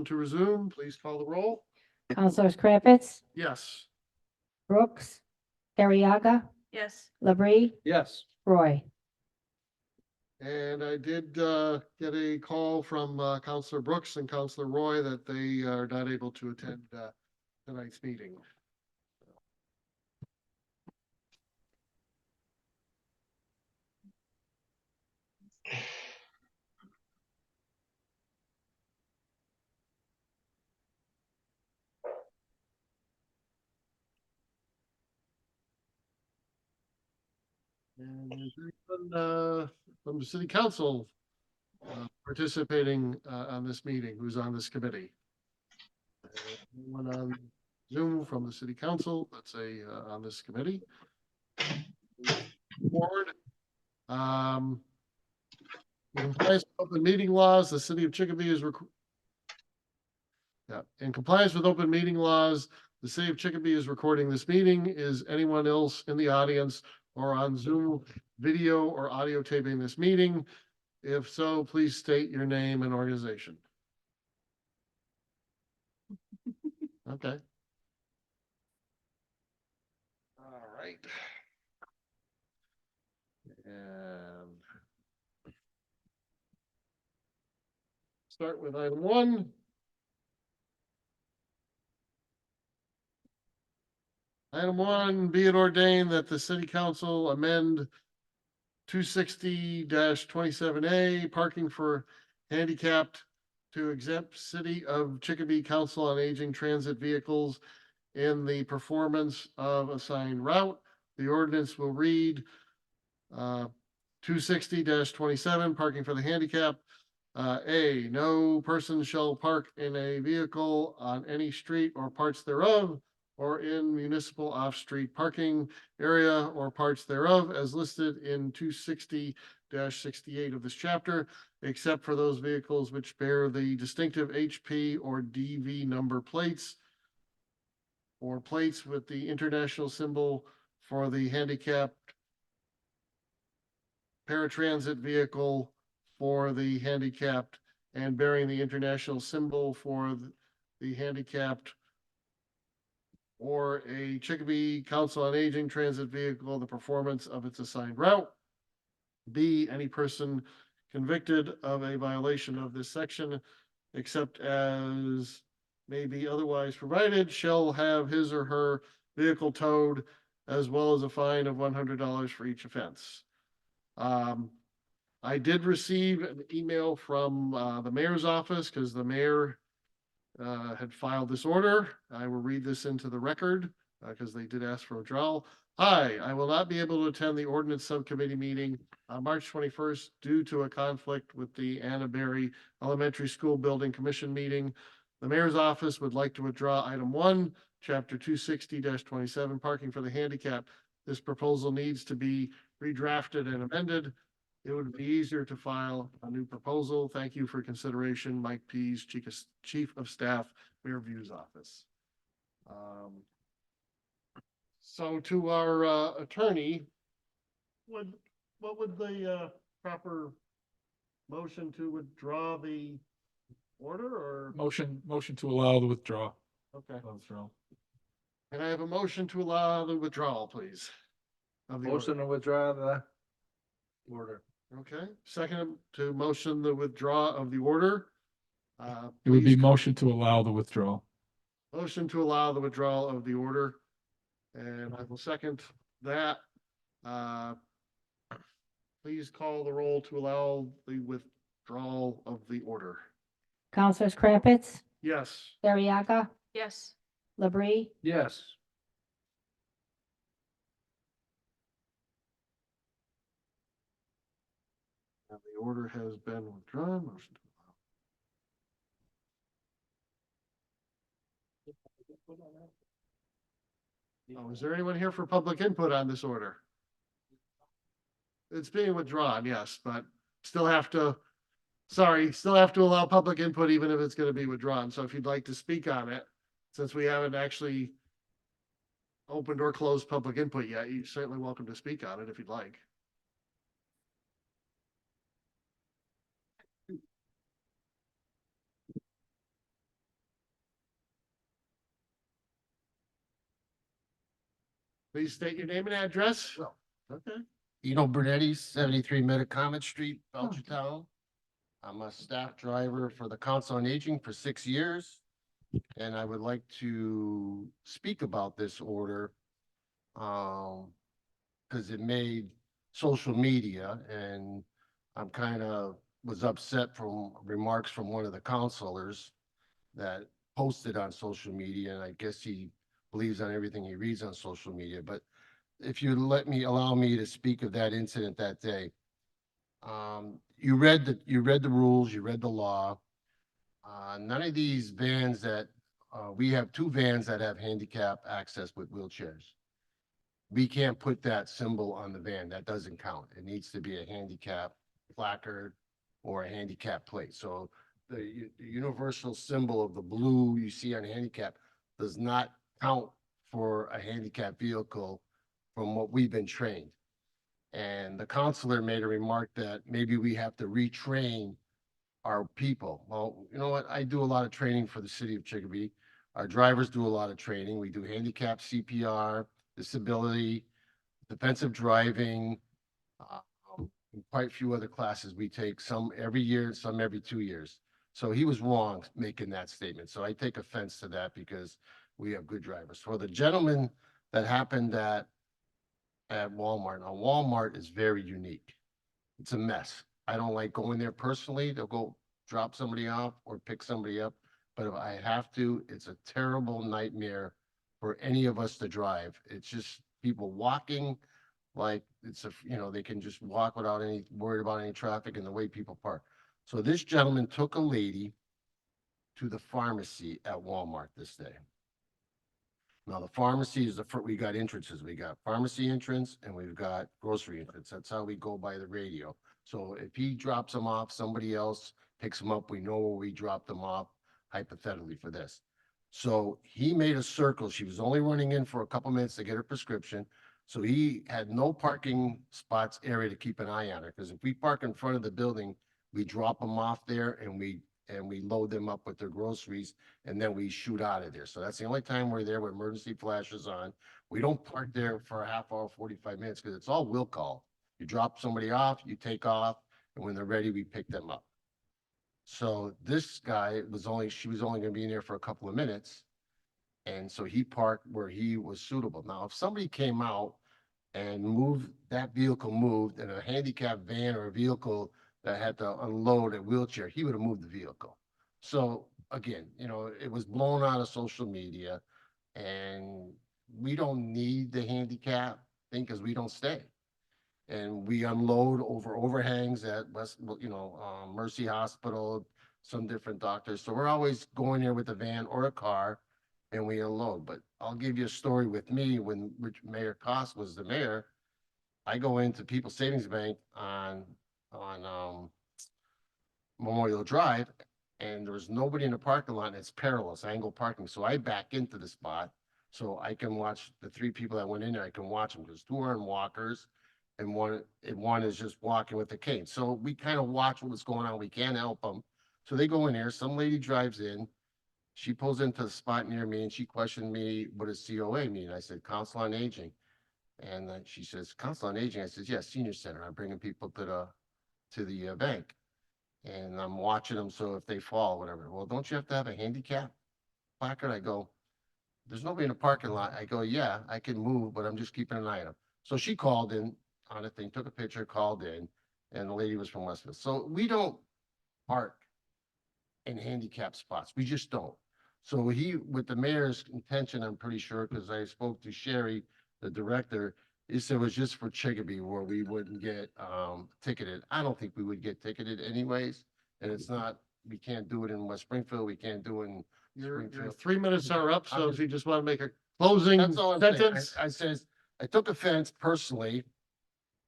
To resume, please call the roll. Councilors Cravitz, Yes. Brooks, Ariaga, Yes. Labrie, Yes. Roy. And I did get a call from Counselor Brooks and Counselor Roy that they are not able to attend tonight's meeting. And is anyone from the city council participating on this meeting, who's on this committee? Anyone on Zoom from the city council, let's say on this committee? Board. In compliance with open meeting laws, the city of Chicopee is in compliance with open meeting laws, the city of Chicopee is recording this meeting. Is anyone else in the audience or on Zoom video or audio taping this meeting? If so, please state your name and organization. Okay. All right. And start with item 1. Item 1, be it ordained that the city council amend 260-27A parking for handicapped to exempt City of Chicopee Council on Aging transit vehicles in the performance of assigned route. The ordinance will read 260-27 parking for the handicapped. A, no person shall park in a vehicle on any street or parts thereof, or in municipal off-street parking area or parts thereof as listed in 260-68 of this chapter, except for those vehicles which bear the distinctive HP or DV number plates or plates with the international symbol for the handicapped paratransit vehicle for the handicapped and bearing the international symbol for the handicapped or a Chicopee Council on Aging transit vehicle, the performance of its assigned route. B, any person convicted of a violation of this section, except as may be otherwise provided, shall have his or her vehicle towed, as well as a fine of $100 for each offense. I did receive an email from the mayor's office because the mayor had filed this order. I will read this into the record because they did ask for a withdrawal. Hi, I will not be able to attend the ordinance subcommittee meeting on March 21st due to a conflict with the Anna Berry Elementary School Building Commission meeting. The mayor's office would like to withdraw item 1, chapter 260-27, parking for the handicap. This proposal needs to be redrafted and amended. It would be easier to file a new proposal. Thank you for consideration. Mike Pease, Chief of Staff, Mayor View's office. So to our attorney, what would the proper motion to withdraw the order or? Motion to allow the withdrawal. Okay. Withdrawal. Can I have a motion to allow the withdrawal, please? Of the Motion order? to withdraw the order. Okay, second to motion the withdraw of the order. It would be Please motion to allow the withdrawal. motion to allow the withdrawal of the order. And I will second that. Please call the roll to allow the withdrawal of the order. Councilors Cravitz, Yes. Ariaga, Yes. Labrie, Yes. And the order has been withdrawn. Motion to allow. Oh, is there anyone here for public input on this order? It's being withdrawn, yes, but still have to, still have to allow public input even if it's going to be withdrawn. So if you'd like to speak on it, since we haven't actually opened or closed public input yet, you're certainly welcome to speak on it if you'd like. Please state your name and address. Well, Okay. Bernetti, 73 Metacomet Street, Belchertown. I'm a staff driver for the Council on Aging for 6 years. And I would like to speak about this order. Because it made social media, and I'm kind of was upset from remarks from one of the counselors that posted on social media, and I guess he believes on everything he reads on social media. But if you allow me to speak of that incident that day. You read the rules, you read the law. None of these vans we have 2 vans that have handicap access with wheelchairs. We can't put that symbol on the van. That doesn't count. It needs to be a handicap placard or a handicap plate. So the universal symbol of the blue you see on handicap does not count for a handicap vehicle from what we've been trained. And the counselor made a remark that maybe we have to retrain our people. Well, you know what? I do a lot of training for the city of Chicopee. Our drivers do a lot of training. We do handicap CPR, disability, defensive driving, and quite a few other classes we take, some every year, some every 2 years. So he was wrong making that statement. So I take offense to that because we have good drivers. For the gentleman that happened at Walmart. Now, Walmart is very unique. It's a mess. I don't like going there personally to go drop somebody off or pick somebody up. But if I have to, it's a terrible nightmare for any of us to drive. It's just people walking like they can just walk without any worried about any traffic and the way people park. So this gentleman took a lady to the pharmacy at Walmart this day. Now, the pharmacy is we got entrances. We got pharmacy entrance and we've got grocery entrance. That's how we go by the radio. So if he drops them off, somebody else picks them up. We know where we dropped them off, hypothetically for this. So he made a circle. She was only running in for a couple minutes to get her prescription. So he had no parking spots area to keep an eye on her. Because if we park in front of the building, we drop them off there and we load them up with their groceries and then we shoot out of there. So that's the only time we're there with emergency flashes on. We don't park there for a half hour, 45 minutes because it's all will call. You drop somebody off, you take off, and when they're ready, we pick them up. So this guy she was only going to be in there for a couple of minutes. And so he parked where he was suitable. Now, if somebody came out and that vehicle moved in a handicapped van or a vehicle that had to unload a wheelchair, he would have moved the vehicle. So again, it was blown out of social media and we don't need the handicap thing because we don't stay. And we unload over overhangs at Mercy Hospital, some different doctors. So we're always going there with a van or a car and we unload. But I'll give you a story with me when Mayor Koss was the mayor. I go into People's Savings Bank on Memorial Drive, and there was nobody in the parking lot, and it's perilous angle parking. So I back into the spot so I can watch the 3 people that went in there. I can watch them because 2 are on walkers, and one is just walking with a cane. So we kind of watch what was going on. We can't help them. So they go in there. Some lady drives in. She pulls into the spot near me, and she questioned me, what does COA mean? I said, Council on Aging. And she says, Council on Aging. I said, yes, senior center. I'm bringing people to the bank. And I'm watching them, so if they fall, whatever. Well, don't you have to have a handicap placard? I go, there's nobody in the parking lot. I go, yeah, I can move, but I'm just keeping an eye on them. So she called in on a thing, took a picture, called in, and the lady was from Westville. So we don't park in handicap spots. We just don't. So with the mayor's intention, I'm pretty sure, because I spoke to Sherry, the director, he said it was just for Chicopee where we wouldn't get ticketed. I don't think we would get ticketed anyways. And it's not, we can't do it in West Springfield. We can't do it in Your Springfield. 3 minutes are up. So I'm if you just want to make a closing That's all I'm saying. sentence. I says, I took offense personally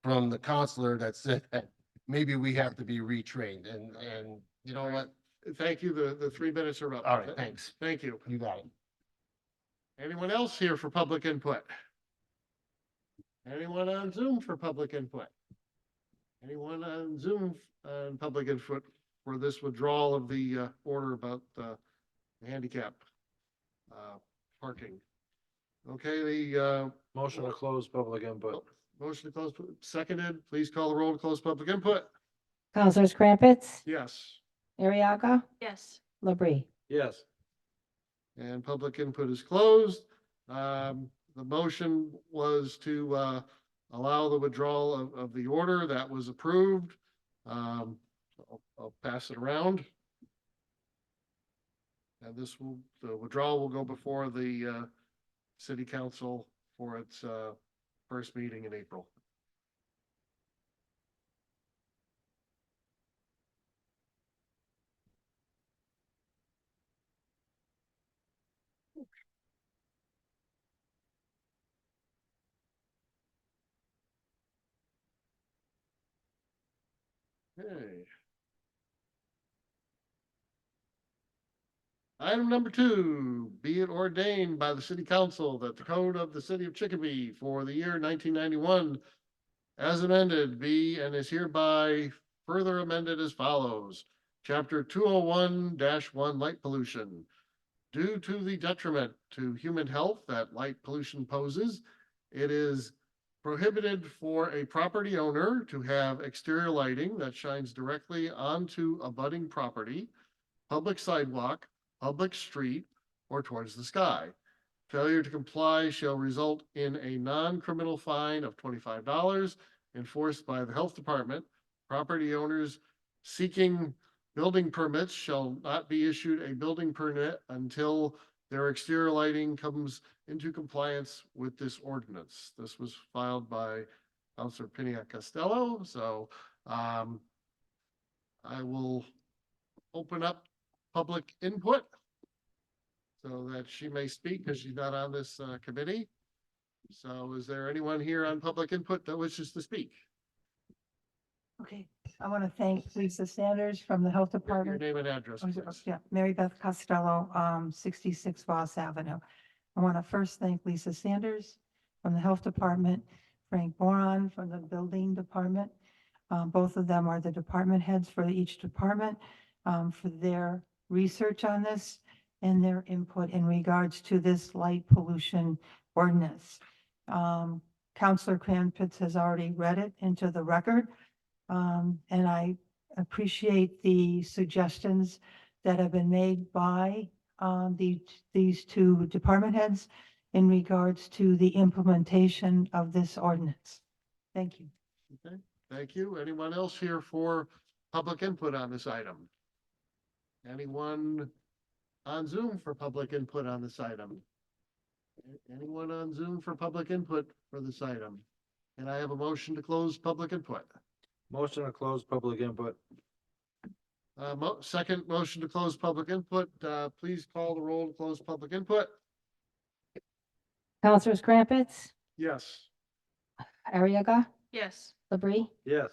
from the counselor that said that maybe we have to be retrained and you know what? Thank you. The 3 minutes are up. All right, thanks. Thank you. You got it. Anyone else here for public input? Anyone on Zoom for public input? Anyone on Zoom on public input for this withdrawal of the order about handicap parking? Okay, Motion to close public input. motion to close, seconded. Please call the roll to close public input. Councilors Crumpets, Yes. Ariaga, Yes. Labrie. Yes. And public input is closed. The motion was to, allow the withdrawal of the order that was approved. I'll pass it around. And the withdrawal will go before the, city council for its, first meeting in April. Okay. Item number 2, be it ordained by the city council that the code of the city of Chicopee for the year 1991 as amended be and is hereby further amended as follows. Chapter 201-1 light pollution. Due to the detriment to human health that light pollution poses, it is prohibited for a property owner to have exterior lighting that shines directly onto abutting property, public sidewalk, public street, or towards the sky. Failure to comply shall result in a non-criminal fine of $25 enforced by the health department. Property owners seeking building permits shall not be issued a building permit until their exterior lighting comes into compliance with this ordinance. This was filed by Councilor Piniac Costello, so I will open up public input so that she may speak because she's not on this committee. So is there anyone here on public input that wishes to speak? Okay, I want to thank Lisa Sanders from the Health Your Department. name and address, Oh, please. yeah, Mary Beth Costello, 66 Voss Avenue. I want to first thank Lisa Sanders from the Health Department, Frank Boron from the Building Department. Both of them are the department heads for each department, for their research on this and their input in regards to this light pollution ordinance. Counselor Cranpitz has already read it into the record. And I appreciate the suggestions that have been made by these two department heads in regards to the implementation of this ordinance. Thank you. Okay, thank you. Anyone else here for public input on this item? Anyone on Zoom for public input on this item? Anyone on Zoom for public input for this item? Can I have a motion to close public input? Motion to close public input. Second motion to close public input. Please call the roll to close public input. Councilors Crumpets, Yes. Ariaga, Yes. Labrie. Yes.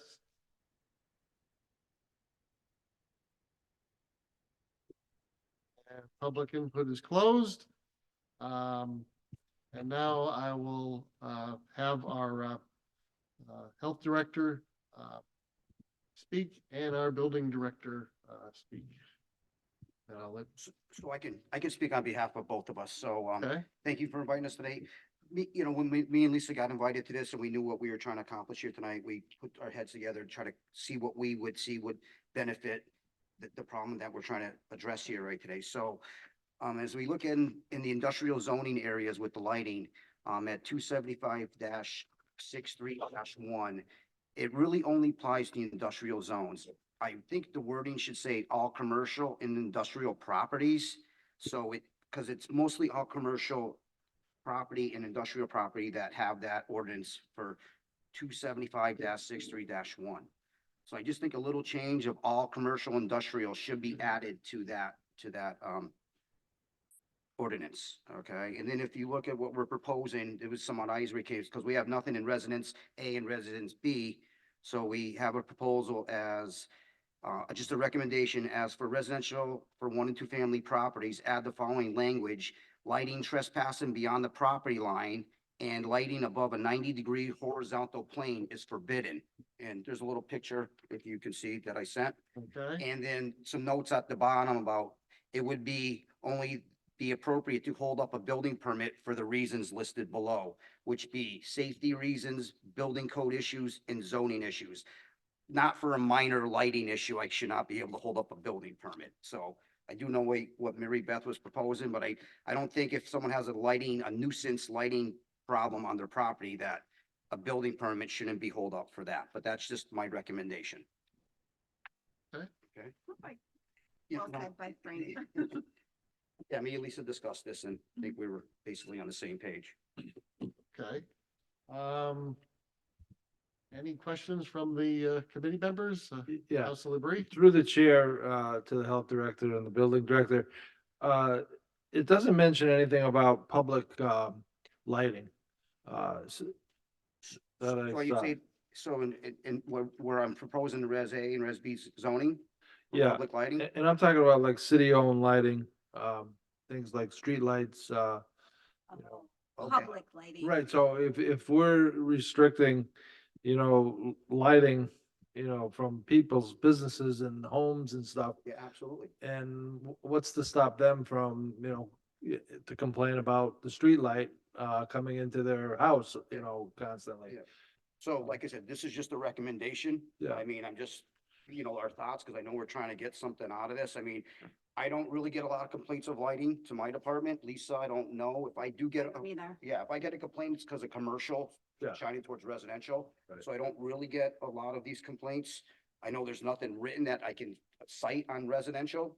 And public input is closed. And now I will have our health director speak and our building director speak. And I'll let, So I can speak on behalf of both of us. So, okay, thank you for inviting us today. When me and Lisa got invited to this and we knew what we were trying to accomplish here tonight, we put our heads together and try to see what we would see would benefit the problem that we're trying to address here right today. So, as we look in the industrial zoning areas with the lighting, at 275-63-1, it really only applies to industrial zones. I think the wording should say all commercial and industrial properties. So because it's mostly all commercial property and industrial property that have that ordinance for 275-63-1. So I just think a little change of all commercial industrial should be added to that ordinance, okay? And then if you look at what we're proposing, it was somewhat Isley case, because we have nothing in residence A and residence B. So we have a proposal as just a recommendation as for residential for 1 and 2 family properties, add the following language: lighting trespassing beyond the property line and lighting above a 90-degree horizontal plane is forbidden. And there's a little picture, if you can see, that I sent. okay, And then some notes at the bottom about it would be only be appropriate to hold up a building permit for the reasons listed below, which be safety reasons, building code issues, and zoning issues. Not for a minor lighting issue, I should not be able to hold up a building permit. So I do know what Mary Beth was proposing, but I don't think if someone has a nuisance lighting problem on their property, that a building permit shouldn't be held up for that, but that's just my recommendation. Okay. Okay. Well said by Frank. Yeah, me and Lisa discussed this and I think we were basically on the same page. Okay. Any questions from the committee members? Yeah, Councilor Bree? through the chair, to the health director and the building director. It doesn't mention anything about public, lighting. That I So you saw. say, so in where I'm proposing the Res A and Res B zoning? for Yeah, Public lighting? And I'm talking about like city-owned lighting, things like streetlights, you know. Okay. Public lighting. Right, so if we're restricting, lighting, from people's businesses and homes and stuff, Yeah, absolutely. and what's to stop them from, to complain about the street light, coming into their house, constantly? Yeah. So like I said, this is just a recommendation. Yeah. I mean, I'm just, our thoughts, because I know we're trying to get something out of this. I mean, I don't really get a lot of complaints of lighting to my department. Lisa, I don't know if I do get, Either. yeah, if I get a complaint, it's because of commercial Yeah. shining towards residential. Right. So I don't really get a lot of these complaints. I know there's nothing written that I can cite on residential.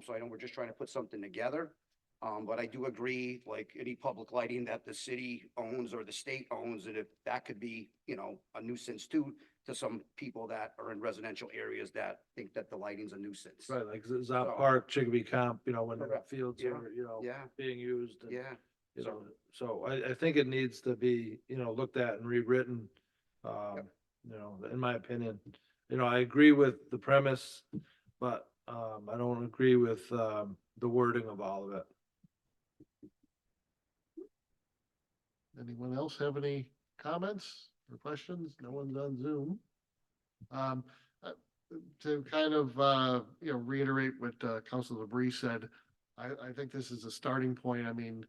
So I know we're just trying to put something together. But I do agree, like any public lighting that the city owns or the state owns, and if that could be, a nuisance too, to some people that are in residential areas that think that the lighting's a nuisance. Right, like Zop So- Park, Chicopee Comp, when the Correct. fields Yeah. are, Yeah, being used. And, yeah. so I think it needs to be, looked at and rewritten, in my opinion. I agree with the premise, but, I don't agree with, the wording of all of it. Anyone else have any comments or questions? No one's on Zoom. Um, uh, to kind of, reiterate what, Councilor Bree said, I think this is a starting point. I mean,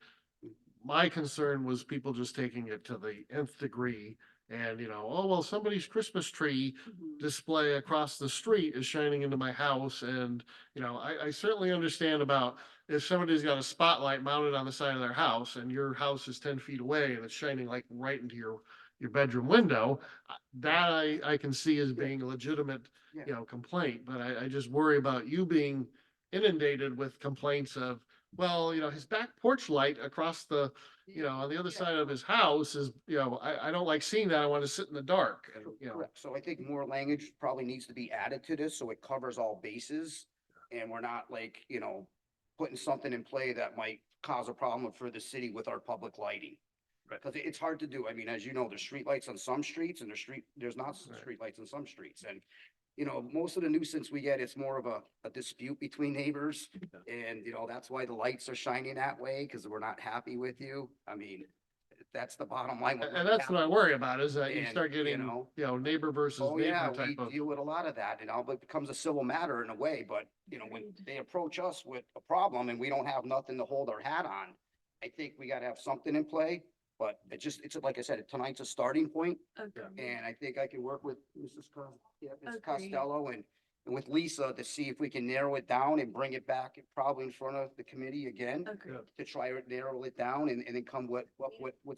my concern was people just taking it to the nth degree and, oh, well, somebody's Christmas tree display across the street is shining into my house. And, I certainly understand about if somebody's got a spotlight mounted on the side of their house and your house is 10 feet away and it's shining like right into your bedroom window, that I can see as being a legitimate, Yeah. complaint. But I just worry about you being inundated with complaints of, well, his back porch light across the, on the other side of his house is, I don't like seeing that. I want to sit in the dark. And, Correct. So I think more language probably needs to be added to this, so it covers all bases. And we're not like, putting something in play that might cause a problem for the city with our public lighting. Right. Cause it's hard to do. I mean, as you know, there's streetlights on some streets and there's not Right. streetlights on some streets. And, most of the nuisance we get, it's more of a dispute between neighbors. And, that's why the lights are shining that way, cause we're not happy with you. I mean, that's the bottom line. And that's what I worry about is that you And, start getting, neighbor versus Oh, yeah, neighbor we type of. deal with a lot of that and all, but it becomes a civil matter in a way, but, when they approach us with a problem and we don't have nothing to hold our hat on, I think we gotta have something in play, but it's like I said, tonight's a starting point, and I think I can work with Mrs. Agreed. Costello and with Lisa to see if we can narrow it down and bring it back probably in front of the committee again, Agreed. to try to narrow it down and then come with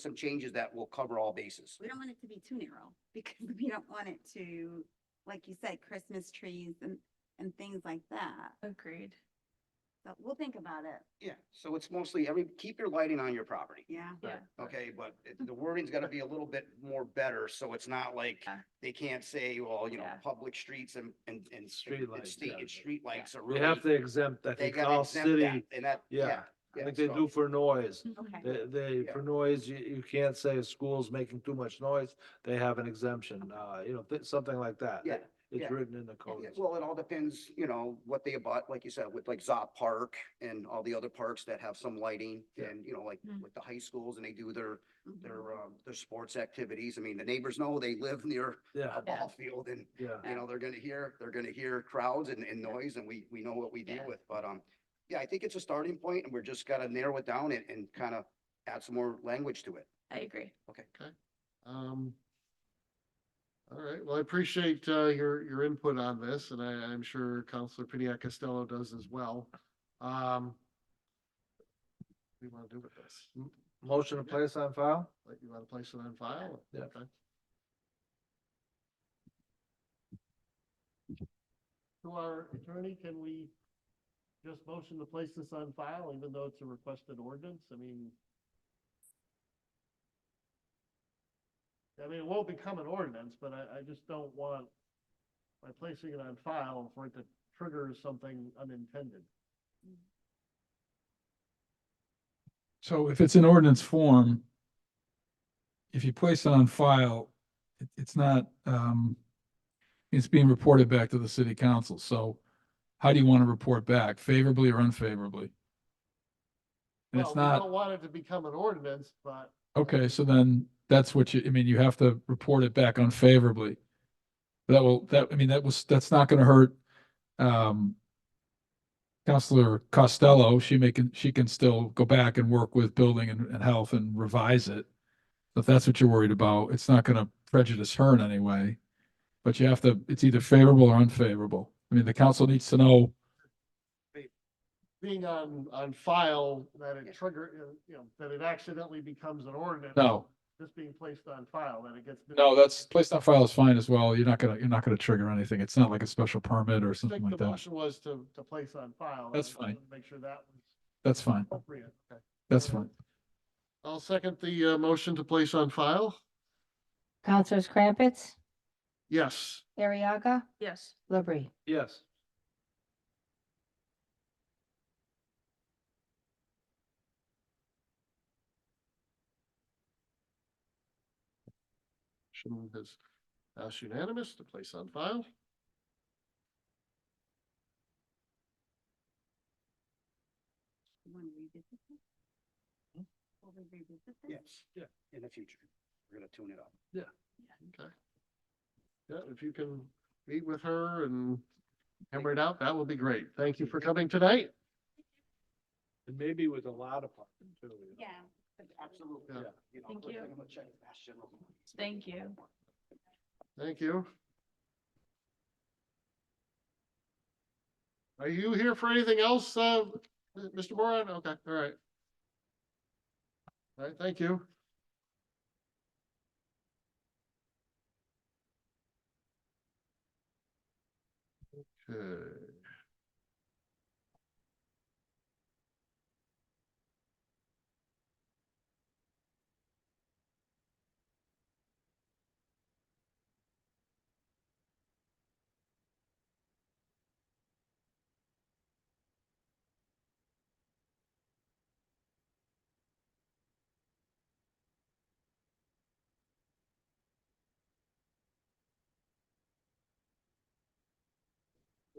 some changes that will cover all bases. We don't want it to be too narrow because we don't want it to, like you said, Christmas trees and things like that. Agreed. So we'll think about it. Yeah, so it's mostly keep your lighting on your property. Yeah. Yeah. Okay, but the wording's gotta be a little bit more better, so it's not like Yeah. they can't say, well, Yeah. public streets and Streetlights, state yeah. and streetlights are We really. have to exempt, I They think, gotta all exempt city, that, and that, yeah, yeah. like they so- do for noise. Okay. They, Yeah. for noise, you can't say a school's making too much noise, they have an exemption, something like that. Yeah, It's yeah. written in the code. Yeah, well, it all depends, what they abut, like you said, with like Zop Park and all the other parks that have some lighting Yeah. and, Mm. like the high schools and they do their Mhm. their sports activities. I mean, the neighbors know they live near Yeah, a ball field and yeah, they're gonna hear crowds and noise and we know what we deal Yeah. with, but, Yeah, I think it's a starting point and we're just gotta narrow it down and kind of add some more language to it. I agree. Um, all right, well, I appreciate, your input on this, and I'm sure Counselor Piniac Costello does as well. What do you want to do with this? Motion to place on file? Like, you want to place it on file? Yeah. Okay. To our attorney, can we just motion to place this on file, even though it's a requested ordinance? I mean, it won't become an ordinance, but I just don't want, by placing it on file, for it to trigger something unintended. So if it's in ordinance form, if you place it on file, it's not, it's being reported back to the city council. So how do you want to report back, favorably or unfavorably? And Well, it's we not, don't want it to become an ordinance, but. okay, so then that's what you have to report it back unfavorably. That's not going to hurt, Counselor Costello. She can still go back and work with building and health and revise it. So if that's what you're worried about, it's not going to prejudice her in any way. But you have to, it's either favorable or unfavorable. I mean, the council needs to know. Being on file, that it that it accidentally becomes an ordinance. No, Just being placed on file, that it gets. no, that's placed on file is fine as well. You're not gonna trigger anything. It's not like a special permit or I something think like the that. motion was to place on file. That's I just fine. wanted to make sure that was That's fine. appropriate. Okay. That's fine. I'll second the motion to place on file. Councilors Crumpets, Yes. Ariaga, Yes. Labrie. Yes. Motion has passed unanimous to place on file. You want to revisit this? Will we revisit this? Yes. Yeah. In the future, we're gonna tune it up. Okay. Yeah, if you can meet with her and hammer it out, that would be great. Thank you for coming tonight. And maybe with a lot of parking too. you know. Yeah. Absolutely. Yeah. You know, Thank put you. them in a check, Mass General. Thank you. Thank you. Are you here for anything else, Mr. Moran? Okay, all right. All right, thank you. Okay.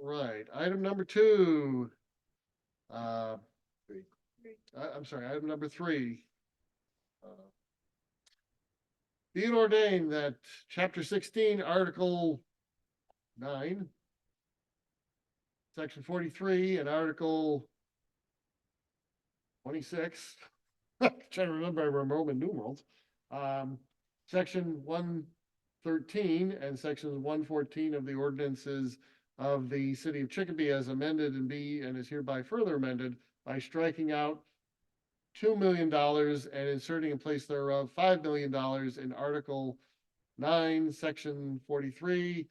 Right, item number two. I'm sorry, item number three. Be it ordained that chapter 16, article 9, section 43 and article 26. Trying to remember my Roman numerals. Section 113 and sections 114 of the ordinances of the city of Chicopee as amended and is hereby further amended by striking out $2 million and inserting in place thereof $5 million in Article 9, Section 43,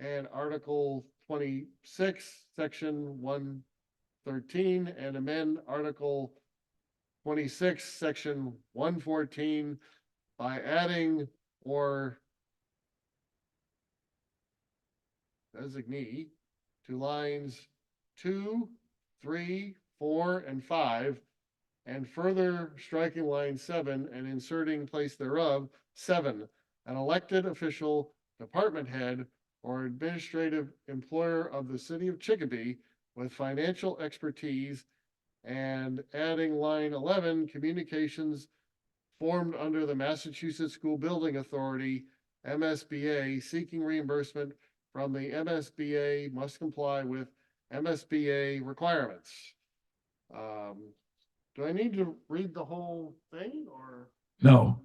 and Article 26, Section 113, and amend Article 26, Section 114 by adding or designee to lines 2, 3, 4, and 5, and further striking line 7 and inserting in place thereof 7, an elected official, department head, or administrative employer of the city of Chicopee with financial expertise, and adding line 11, communications formed under the Massachusetts School Building Authority, MSBA, seeking reimbursement from the MSBA must comply with MSBA requirements. Do I need to read the whole thing or? No,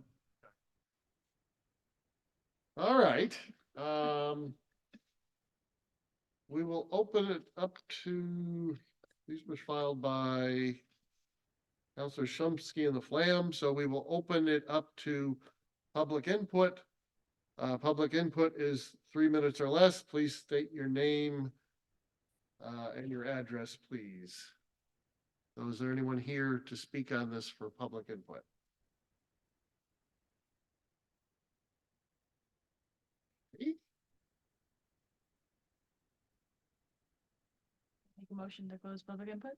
All right, we will open it up to, these were filed by Counselor Shumsky and the Flam, so we will open it up to public input. Public input is 3 minutes or less. Please state your name and your address, please. So is there anyone here to speak on this for public input? Make a motion to close public input?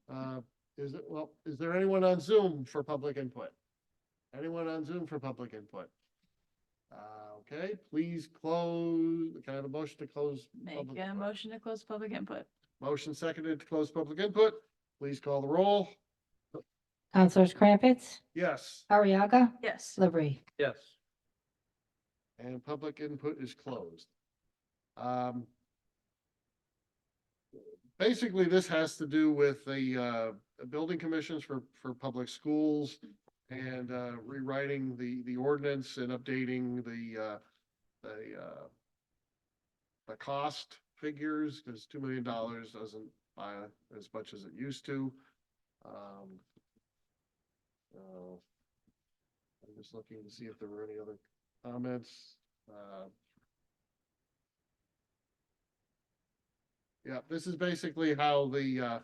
Is there anyone on Zoom for public input? Anyone on Zoom for public input? Okay, please close, can I have a motion to close? Make public a input? motion to close public input. Motion seconded to close public input. Please call the roll. Councilors Crumpets, Yes, Ariaga, Yes. Labrie. Yes. and public input is closed. Basically, this has to do with the building commissions for public schools and rewriting the ordinance and updating the cost figures, because $2 million doesn't buy as much as it used to. So I'm just looking to see if there were any other comments. Yeah, this is basically how the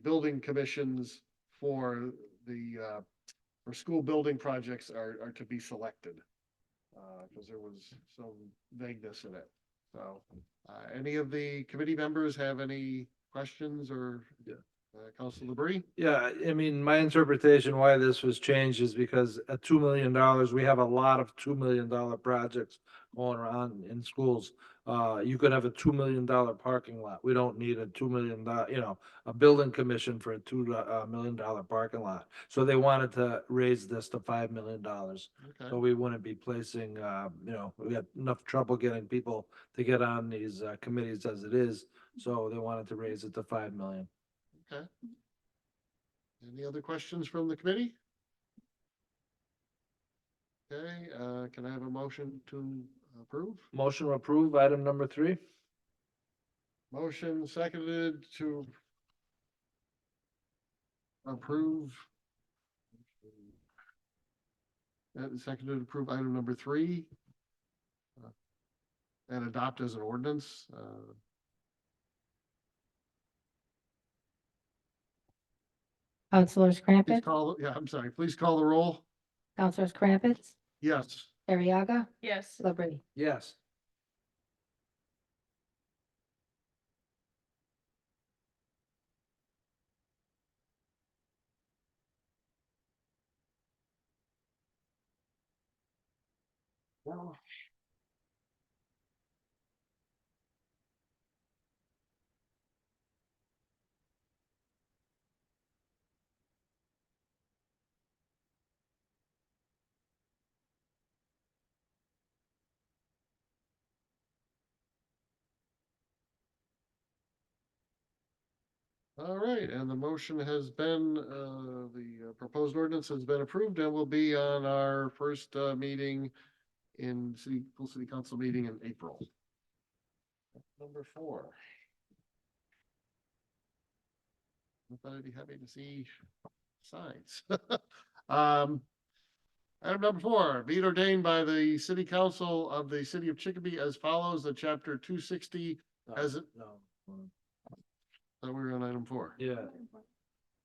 building commissions for for school building projects are to be selected. Because there was some vagueness in it. So, any of the committee members have any questions or? Yeah. Council Labrie? Yeah, I mean, my interpretation why this was changed is because at $2 million, we have a lot of $2 million projects going around in schools. You could have a $2 million parking lot. We don't need a $2 million, a building commission for a $2 million parking lot. So they wanted to raise this to $5 million. So Okay, we wouldn't be placing, we had enough trouble getting people to get on these committees as it is. So they wanted to raise it to 5 million. okay. Any other questions from the committee? Okay, can I have a motion to approve? Motion to approve item number 3. Motion seconded to approve. Seconded to approve item number 3. And adopt as an ordinance. Councilors Please Crumpets, call, yeah, I'm sorry, please call the roll. Councilors Crumpets, Yes. Ariaga, Yes. Labrie. Yes. All right, and the motion has been, the proposed ordinance has been approved and will be on our first meeting in full city council meeting in April. Number 4. I thought I'd be happy to see signs. Item number 4, be it ordained by the city council of the city of Chicopee as follows, that chapter 260 as it, No. we were on item 4. Yeah,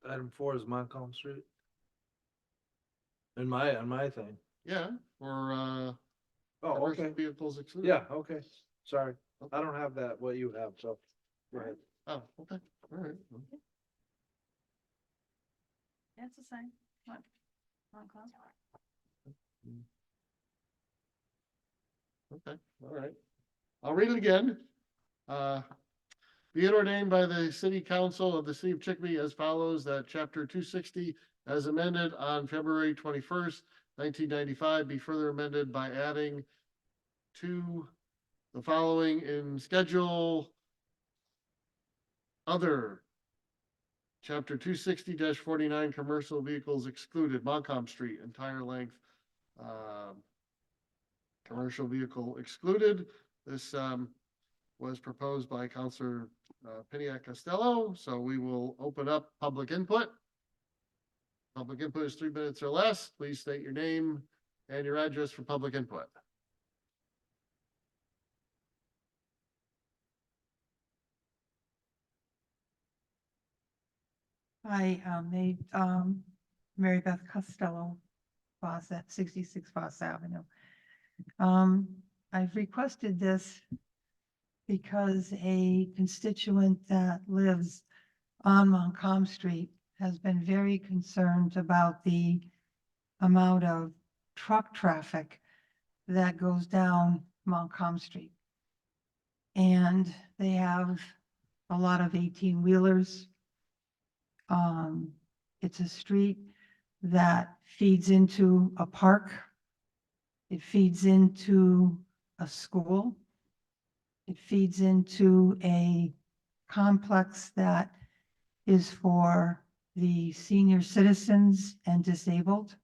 item 4 is Montcalm Street. On my thing. Yeah, for Oh, commercial okay. vehicles excluded. Yeah, okay. Sorry. I don't have that, what you have, so. Go ahead. Oh, okay, all right. That's a sign. What? Close. Okay, all right. I'll read it again. Be it ordained by the city council of the city of Chicopee as follows, that chapter 260 as amended on February 21st, 1995 be further amended by adding to the following in schedule other Chapter 260-49, commercial vehicles excluded, Montcalm Street, entire length. Commercial vehicle excluded. This was proposed by Counselor Piniac Costello, so we will open up public input. Public input is 3 minutes or less. Please state your name and your address for public input. Hi, Mary Beth Costello, Foss at 66 Foss Avenue. I've requested this because a constituent that lives on Montcalm Street has been very concerned about the amount of truck traffic that goes down Montcalm Street. And they have a lot of 18-wheelers. It's a street that feeds into a park. It feeds into a school. It feeds into a complex that is for the senior citizens and disabled.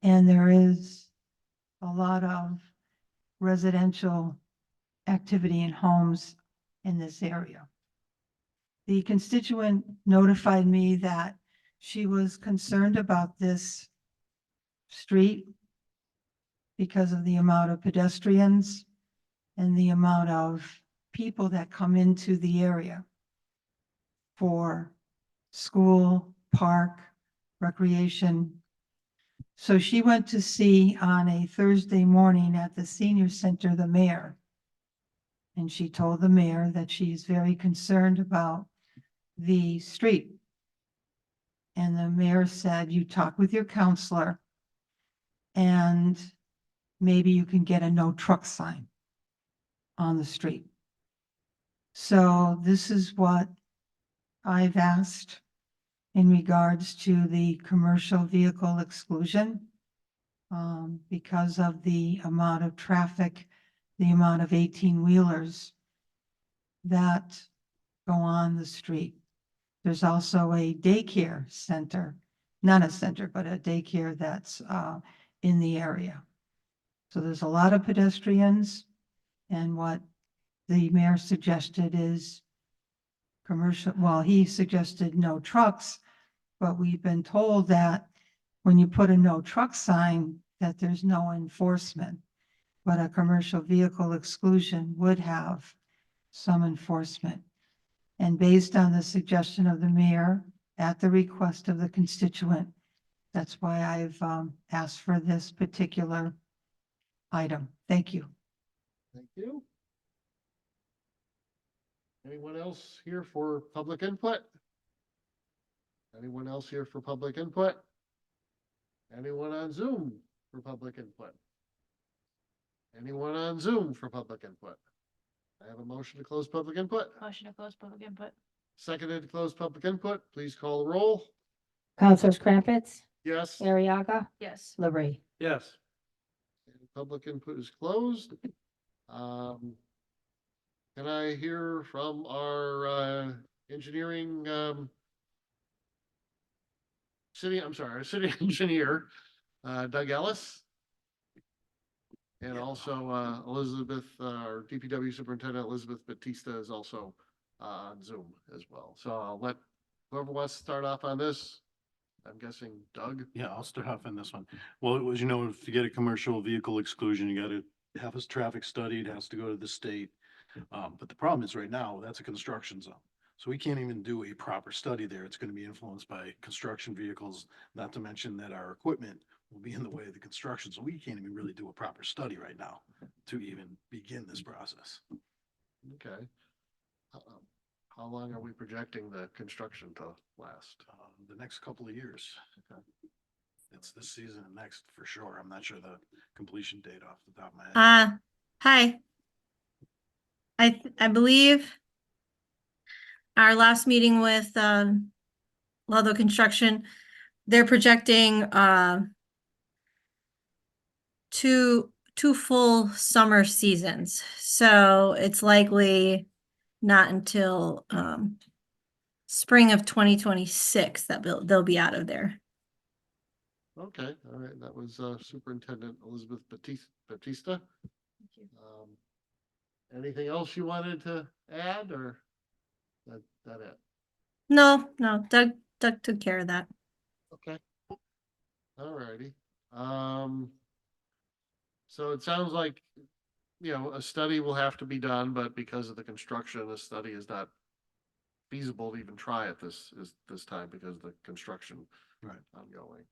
And there is a lot of residential activity in homes in this area. The constituent notified me that she was concerned about this street because of the amount of pedestrians and the amount of people that come into the area for school, park, recreation. So she went to see on a Thursday morning at the senior center, the mayor. And she told the mayor that she's very concerned about the street. And the mayor said, you talk with your counselor and maybe you can get a no truck sign on the street. So this is what I've asked in regards to the commercial vehicle exclusion. Because of the amount of traffic, the amount of 18-wheelers that go on the street. There's also a daycare center, not a center, but a daycare that's in the area. So there's a lot of pedestrians, and what the mayor suggested is commercial, well, he suggested no trucks, but we've been told that when you put a no truck sign, that there's no enforcement. But a commercial vehicle exclusion would have some enforcement. And based on the suggestion of the mayor, at the request of the constituent, that's why I've asked for this particular item. Thank you. Thank you. Anyone else here for public input? Anyone else here for public input? Anyone on Zoom for public input? Anyone on Zoom for public input? I have a motion to close public input. Motion to close public input. Seconded to close public input. Please call the roll. Counselors Crumpets, Yes. Ariaga, Yes. Labrie. Yes. Public input is closed. Can I hear from our engineering our city engineer, Doug Ellis? And also Elizabeth, our DPW Superintendent Elizabeth Batista is also on Zoom as well. So I'll let whoever wants to start off on this. I'm guessing Doug. Yeah, I'll start off on this one. Well, as you know, to get a commercial vehicle exclusion, you gotta have a traffic study. It has to go to the state. But the problem is right now, that's a construction zone. So we can't even do a proper study there. It's gonna be influenced by construction vehicles, not to mention that our equipment will be in the way of the construction. So we can't even really do a proper study right now to even begin this process. Okay. How long are we projecting the construction to last? The next couple of years. Okay. It's this season and next for sure. I'm not sure the completion date off the top of my head. Hi. I believe our last meeting with Ludlow Construction, they're projecting two full summer seasons. So it's likely not until spring of 2026 that they'll be out of there. Okay, all right, that was Superintendent Elizabeth Batista. Thank you. Anything else you wanted to add, or that it? No, Doug took care of that. Okay. All righty. So it sounds like, a study will have to be done, but because of the construction, a study is not feasible to even try at this time because of the construction Right. ongoing.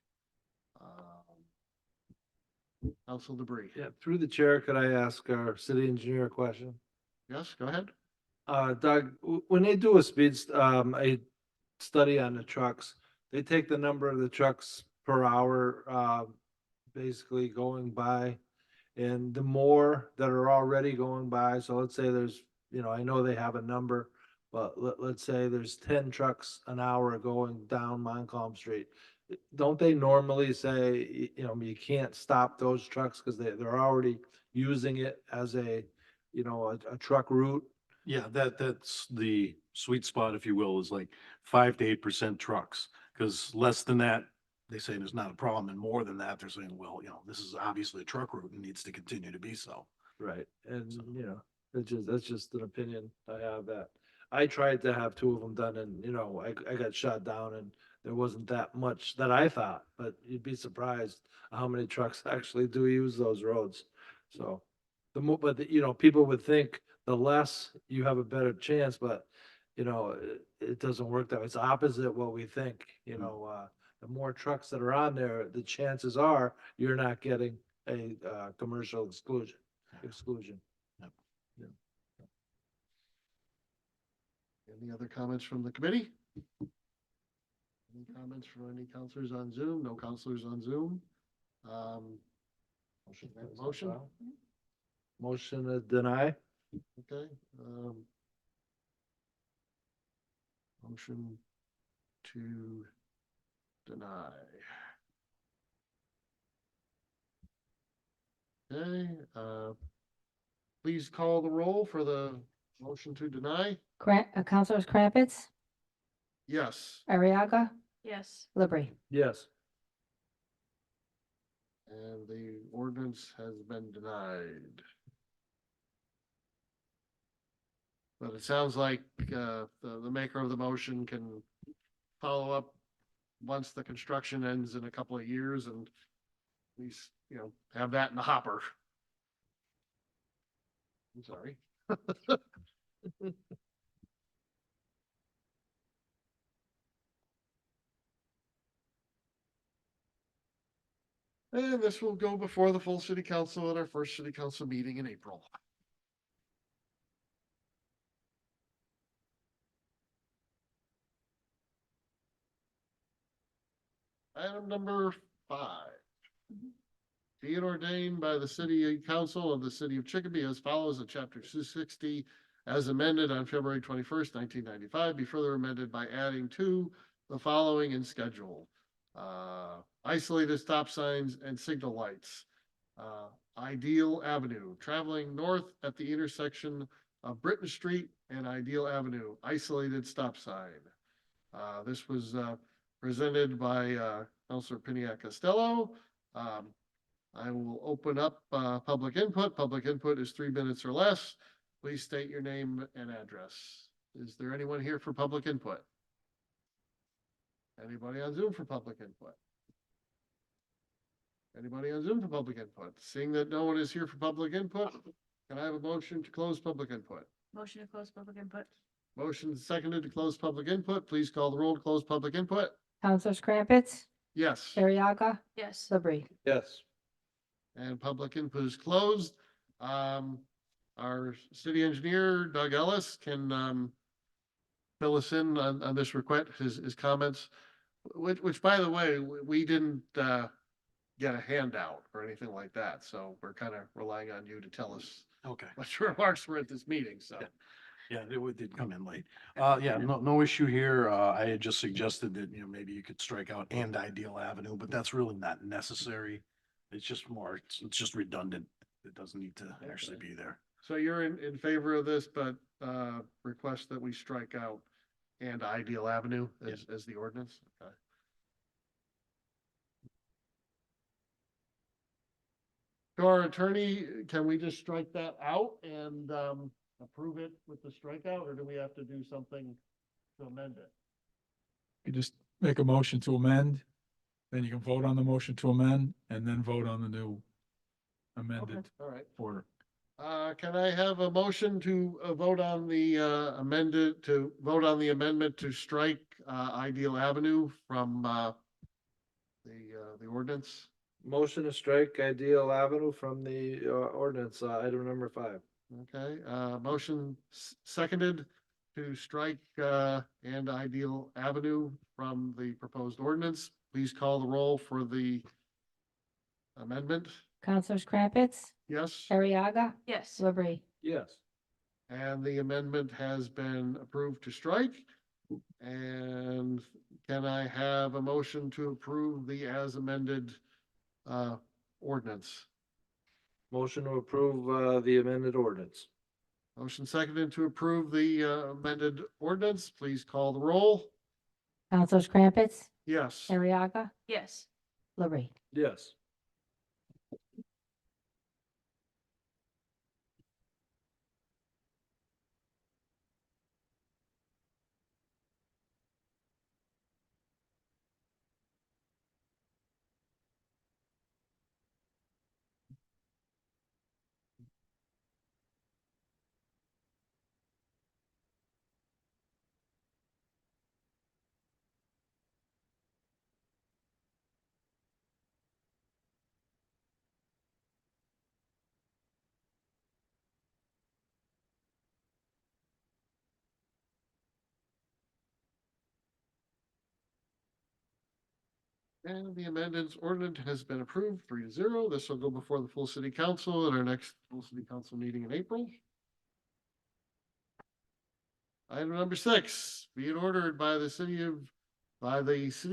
Council debris. Yeah, through the chair, could I ask our city engineer a question? Yes, go ahead. Doug, when they do a a study on the trucks, they take the number of the trucks per hour, basically going by. And the more that are already going by, so let's say there's, I know they have a number, but let's say there's 10 trucks an hour going down Montcalm Street. Don't they normally say, you can't stop those trucks because they're already using it as a truck route? Yeah, that's the sweet spot, if you will, is like 5 to 8% trucks. Because less than that, they say there's not a problem, and more than that, they're saying, well, this is obviously a truck route and needs to continue to be so. Right, and that's just an opinion I have that. I tried to have 2 of them done and, I got shot down and there wasn't that much that I thought, but you'd be surprised how many trucks actually do use those roads. So people would think the less you have a better chance, but it doesn't work that way. It's opposite what we think, the more trucks that are on there, the chances are you're not getting a commercial exclusion. Yep. Yeah. Any other comments from the committee? Any comments from any counselors on Zoom? No counselors on Zoom? Motion? Motion to deny? Okay. Motion to deny. Okay, please call the roll for the motion to deny. Councilors Crumpets, Yes, Ariaga, Yes. Labrie. Yes. and the ordinance has been denied. But it sounds like the maker of the motion can follow up once the construction ends in a couple of years and at least, have that in the hopper. I'm sorry. And this will go before the full city council at our first city council meeting in April. Item number 5. Be it ordained by the city council of the city of Chicopee as follows in chapter 260 as amended on February 21st, 1995, be further amended by adding to the following in schedule. Isolated stop signs and signal lights. Ideal Avenue, traveling north at the intersection of Britton Street and Ideal Avenue, isolated stop sign. This was presented by Councilor Piniac Costello. I will open up public input. Public input is 3 minutes or less. Please state your name and address. Is there anyone here for public input? Anybody on Zoom for public input? Anybody on Zoom for public input? Seeing that no one is here for public input, can I have a motion to close public input? Motion to close public input. Motion seconded to close public input. Please call the roll to close public input. Councilors Crumpets, Yes. Ariaga, Yes. Labrie. Yes. And public input is closed. Our city engineer, Doug Ellis, can fill us in on this request, his comments, which by the way, we didn't get a handout or anything like that. So we're kind of relying on you to tell us Okay. what your remarks were at this meeting. So. Yeah, it did come in late. Yeah, no issue here. I had just suggested that, maybe you could strike out and Ideal Avenue, but that's really not necessary. It's just it's just redundant. It doesn't need to actually be there. So you're in favor of this, but request that we strike out and Ideal Avenue as the ordinance? Okay. To our attorney, can we just strike that out and approve it with the strikeout, or do we have to do something to amend it? You just make a motion to amend, then you can vote on the motion to amend, and then vote on the new amended All right. order. Can I have a motion to vote on the amendment to strike Ideal Avenue from the ordinance? Motion to strike Ideal Avenue from the ordinance, item number 5. Okay, motion seconded to strike and Ideal Avenue from the proposed ordinance. Please call the roll for the amendment. Councilors Crumpets, Yes? Ariaga, Yes. Labrie. Yes. And the amendment has been approved to strike. And can I have a motion to approve the as amended ordinance? Motion to approve the amended ordinance. Motion seconded to approve the amended ordinance. Please call the roll. Councilors Crumpets, Yes. Ariaga, Yes. Labrie. Yes. And the amendments ordinance has been approved 3-0. This will go before the full city council at our next full city council meeting in April. Item number 6, be it ordered by the city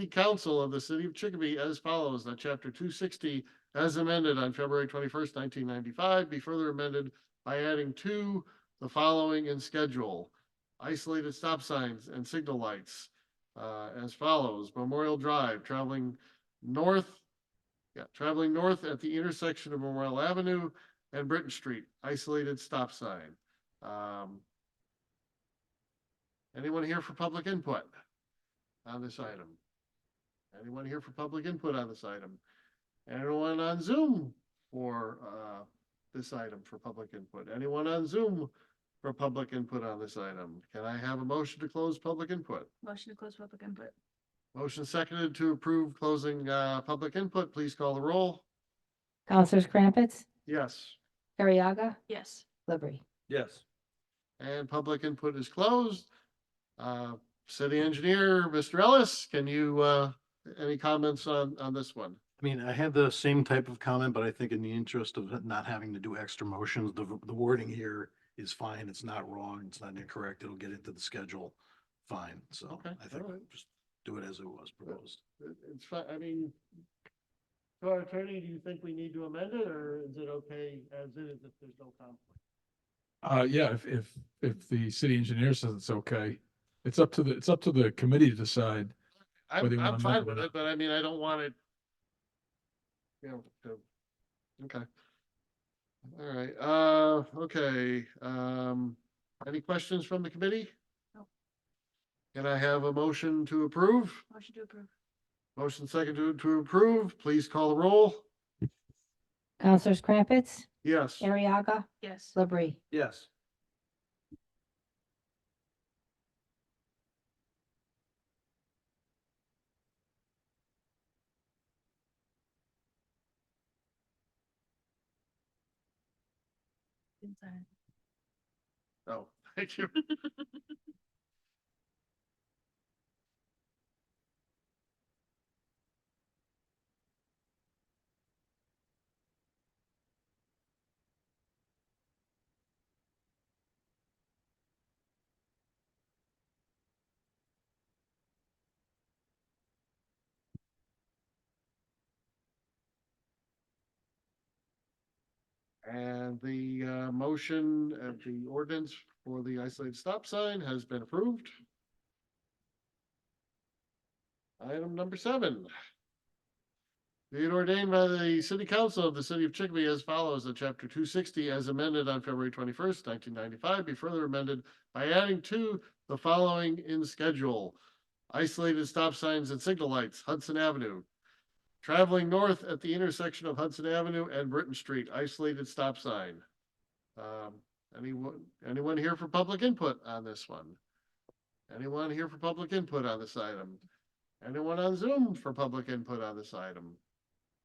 council of the city of Chicopee as follows, that chapter 260 as amended on February 21st, 1995, be further amended by adding to the following in schedule: isolated stop signs and signal lights as follows: Memorial Drive traveling north at the intersection of Memorial Avenue and Britton Street, isolated stop sign. Anyone here for public input on this item? Anyone here for public input on this item? Anyone on Zoom for this item for public input? Anyone on Zoom for public input on this item? Can I have a motion to close public input? Motion to close public input. Motion seconded to approve closing public input. Please call the roll. Councilors Crumpets, Yes. Ariaga, Yes. Labrie. Yes. And public input is closed. City engineer, Mr. Ellis, can you, any comments on this one? I mean, I had the same type of comment, but I think in the interest of not having to do extra motions, the wording here is fine. It's not wrong. It's not incorrect. It'll get into the schedule. Fine. So Okay, I think all right. just do it as it was proposed. It's fine, I mean, to our attorney, do you think we need to amend it, or is it okay as is if there's no conflict? Yeah, if the city engineer says it's okay, it's up to the committee to decide. Whether you I'm wanna fine amend it or with it, not. but I mean, I don't want it, you know, okay. All right, okay, any questions from the committee? No. Can I have a motion to approve? Motion to approve. Motion second to approve, please call the roll. Councilors Crumpets, Yes. Ariaga, Yes. Labrie. Yes. Inside. Oh, thank you. And the motion of the ordinance for the isolated stop sign has been approved. Item number 7. Be it ordained by the City Council of the City of Chicopee as follows, that Chapter 260 as amended on February 21st, 1995 be further amended by adding to the following in schedule. Isolated stop signs and signal lights, Hudson Avenue. Traveling north at the intersection of Hudson Avenue and Britton Street, isolated stop sign. Anyone here for public input on this one? Anyone here for public input on this item? Anyone on Zoom for public input on this item?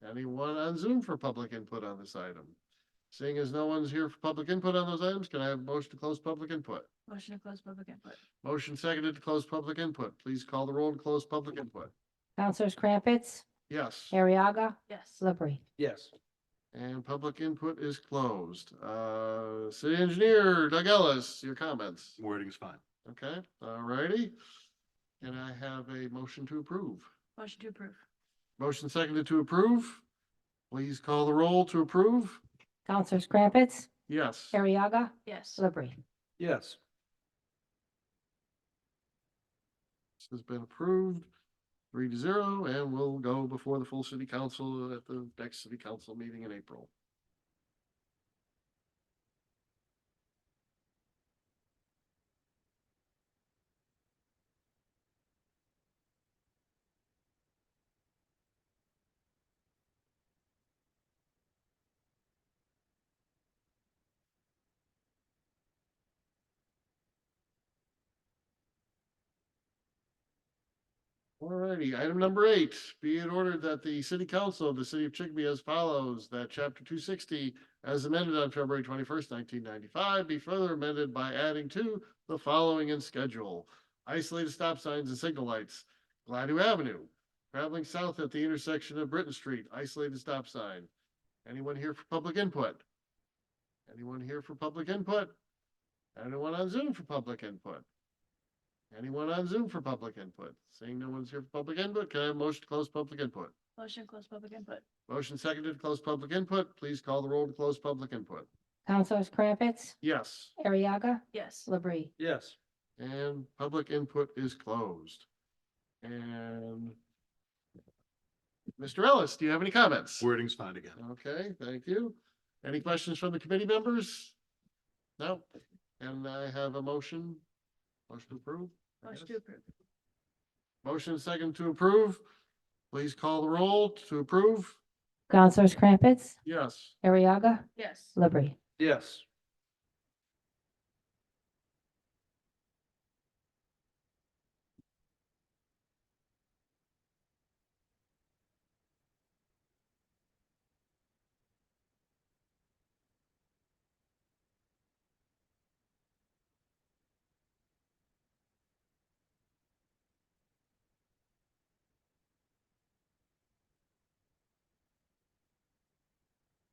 Anyone on Zoom for public input on this item? Seeing as no one's here for public input on those items, can I have a motion to close public input? Motion to close public input. Motion seconded to close public input. Please call the roll to close public input. Counselors Crumpets, Yes. Ariaga, Yes. Labrie. Yes. And public input is closed. City Engineer Doug Ellis, your comments. Wording's fine. Okay, all righty. Can I have a motion to approve? Motion to approve. Motion seconded to approve. Please call the roll to approve. Counselors Crumpets, Yes. Ariaga, Yes. Labrie. Yes. This has been approved 3-0, and will go before the full city council at the next city council meeting in April. Alrighty, item number 8, be it ordered that the city council of the city of Chicopee as follows, that chapter 260 as amended on February 21st, 1995 be further amended by adding to the following in schedule. Isolated stop signs and signal lights, Gladue Avenue, traveling south at the intersection of Britton Street, isolated stop sign. Anyone here for public input? Anyone here for public input? Anyone on Zoom for public input? Anyone on Zoom for public input? Seeing no one's here for public input, can I have a motion to close public input? Motion to close public input. Motion seconded to close public input. Please call the roll to close public input. Counselors Crumpets, Yes, Ariaga, Yes. Labrie. Yes. and public input is closed. And Mr. Ellis, do you have any comments? Wording's fine again. Okay, thank you. Any questions from the committee members? No? And I have a motion. Motion to approve? I Motion guess. to approve. Motion second to approve. Please call the roll to approve. Counselors Crumpets, Yes. Ariaga, Yes. Labrie. Yes.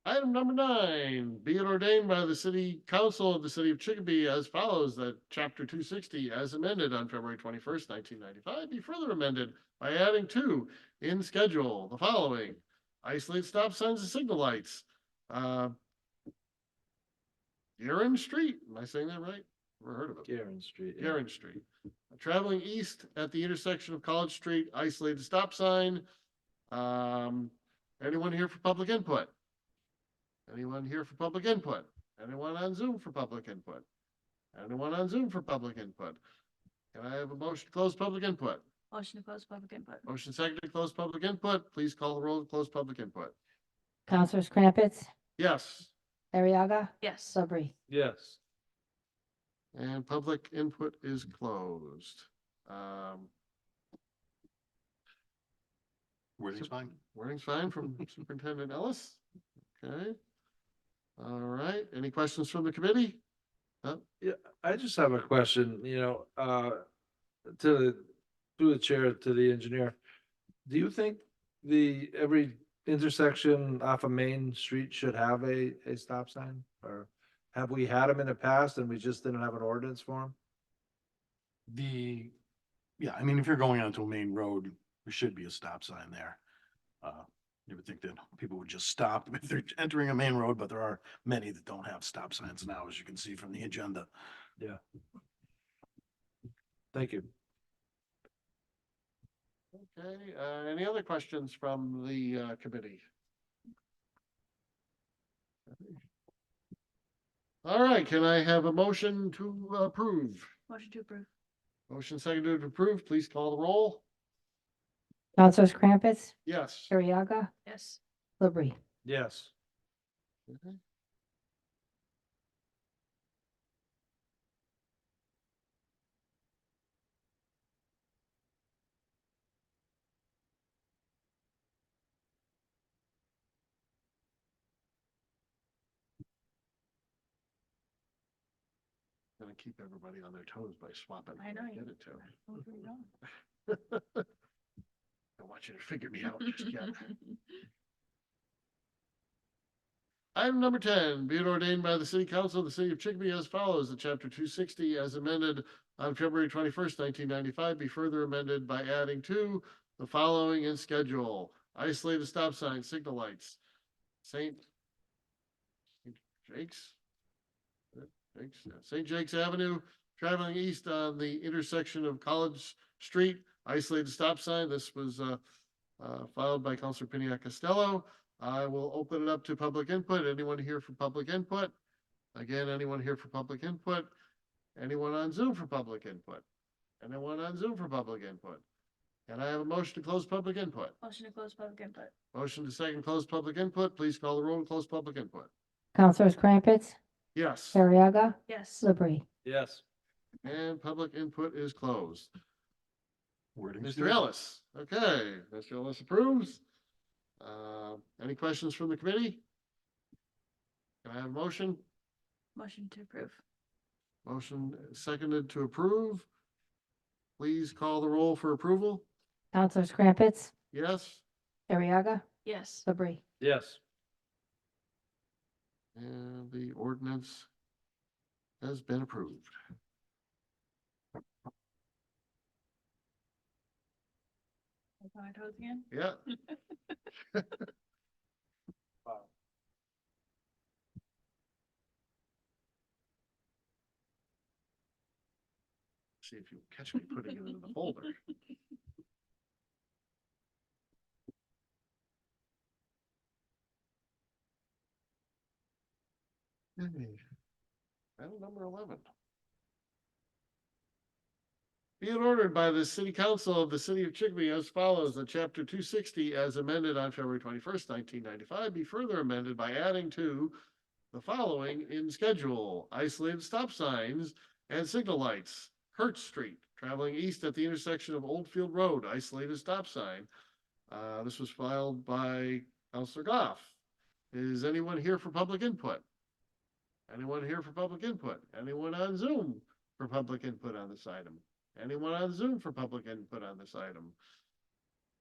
Item number 9, be it ordained by the city council of the city of Chicopee as follows, that chapter 260 as amended on February 21st, 1995 be further amended by adding to in schedule the following. Isolate stop signs and signal lights. Guerin Street, am I saying that right? Never heard of it. Garen Street. yeah. Guerin Street. Traveling east at the intersection of College Street, isolated stop sign. Anyone here for public input? Anyone here for public input? Anyone on Zoom for public input? Anyone on Zoom for public input? Can I have a motion to close public input? Motion to close public input. Motion seconded to close public input. Please call the roll to close public input. Counselors Crumpets, Yes, Ariaga, Yes. Labrie. Yes. and public input is closed. Wording's fine. Wording's fine from Superintendent Ellis. Okay. All right. Any questions from the committee? Yeah, I just have a question, to the chair, to the engineer. Do you think every intersection off of Main Street should have a stop sign? Or have we had them in the past and we just didn't have an ordinance for them? Yeah, I mean, if you're going onto a main road, there should be a stop sign there. You would think that people would just stop if they're entering a main road, but there are many that don't have stop signs now, as you can see from the agenda. Thank you. Okay, any other questions from the committee? All right, can I have a motion to approve? Motion to approve. Motion seconded to approve, please call the roll. Councilors Crumpets, Yes. Ariaga, Yes. Labrie. Yes. Okay. Gonna keep everybody on their toes by swapping. I know who you. Get it to. Where we going? I want you to figure me out just yet. Item number 10, be it ordained by the City Council of the City of Chicopee as follows, that Chapter 260 as amended on February 21st, 1995, be further amended by adding to the following in schedule: isolated stop signs, signal lights, St. Jake's? St. Jake's Avenue, traveling east on the intersection of College Street, isolated stop sign. This was filed by Councilor Piniac Costello. I will open it up to public input. Anyone here for public input? Again, anyone here for public input? Anyone on Zoom for public input? Anyone on Zoom for public input? Can I have a motion to close public input? Motion to close public input. Motion to second close public input. Please call the roll and close public input. Councilors Crumpets, Yes. Ariaga, Yes. Labrie. Yes. And public input is closed. Wording's Mr. good. Ellis, okay, Mr. Ellis approves. Any questions from the committee? Can I have a motion? Motion to approve. Motion seconded to approve. Please call the roll for approval. Councilors Crumpets, Yes, Ariaga, Yes. Labrie. Yes. and the ordinance has been approved. Back on our toes again? Yeah. Wow. See if you catch me putting it in the folder. Okay. Item number 11. Be it ordered by the City Council of the City of Chicopee as follows, that Chapter 260 as amended on February 21st, 1995, be further amended by adding to the following in schedule: isolated stop signs and signal lights. Hertz Street, traveling east at the intersection of Oldfield Road, isolated stop sign. This was filed by Councilor Goff. Is anyone here for public input? Anyone here for public input? Anyone on Zoom for public input on this item? Anyone on Zoom for public input on this item?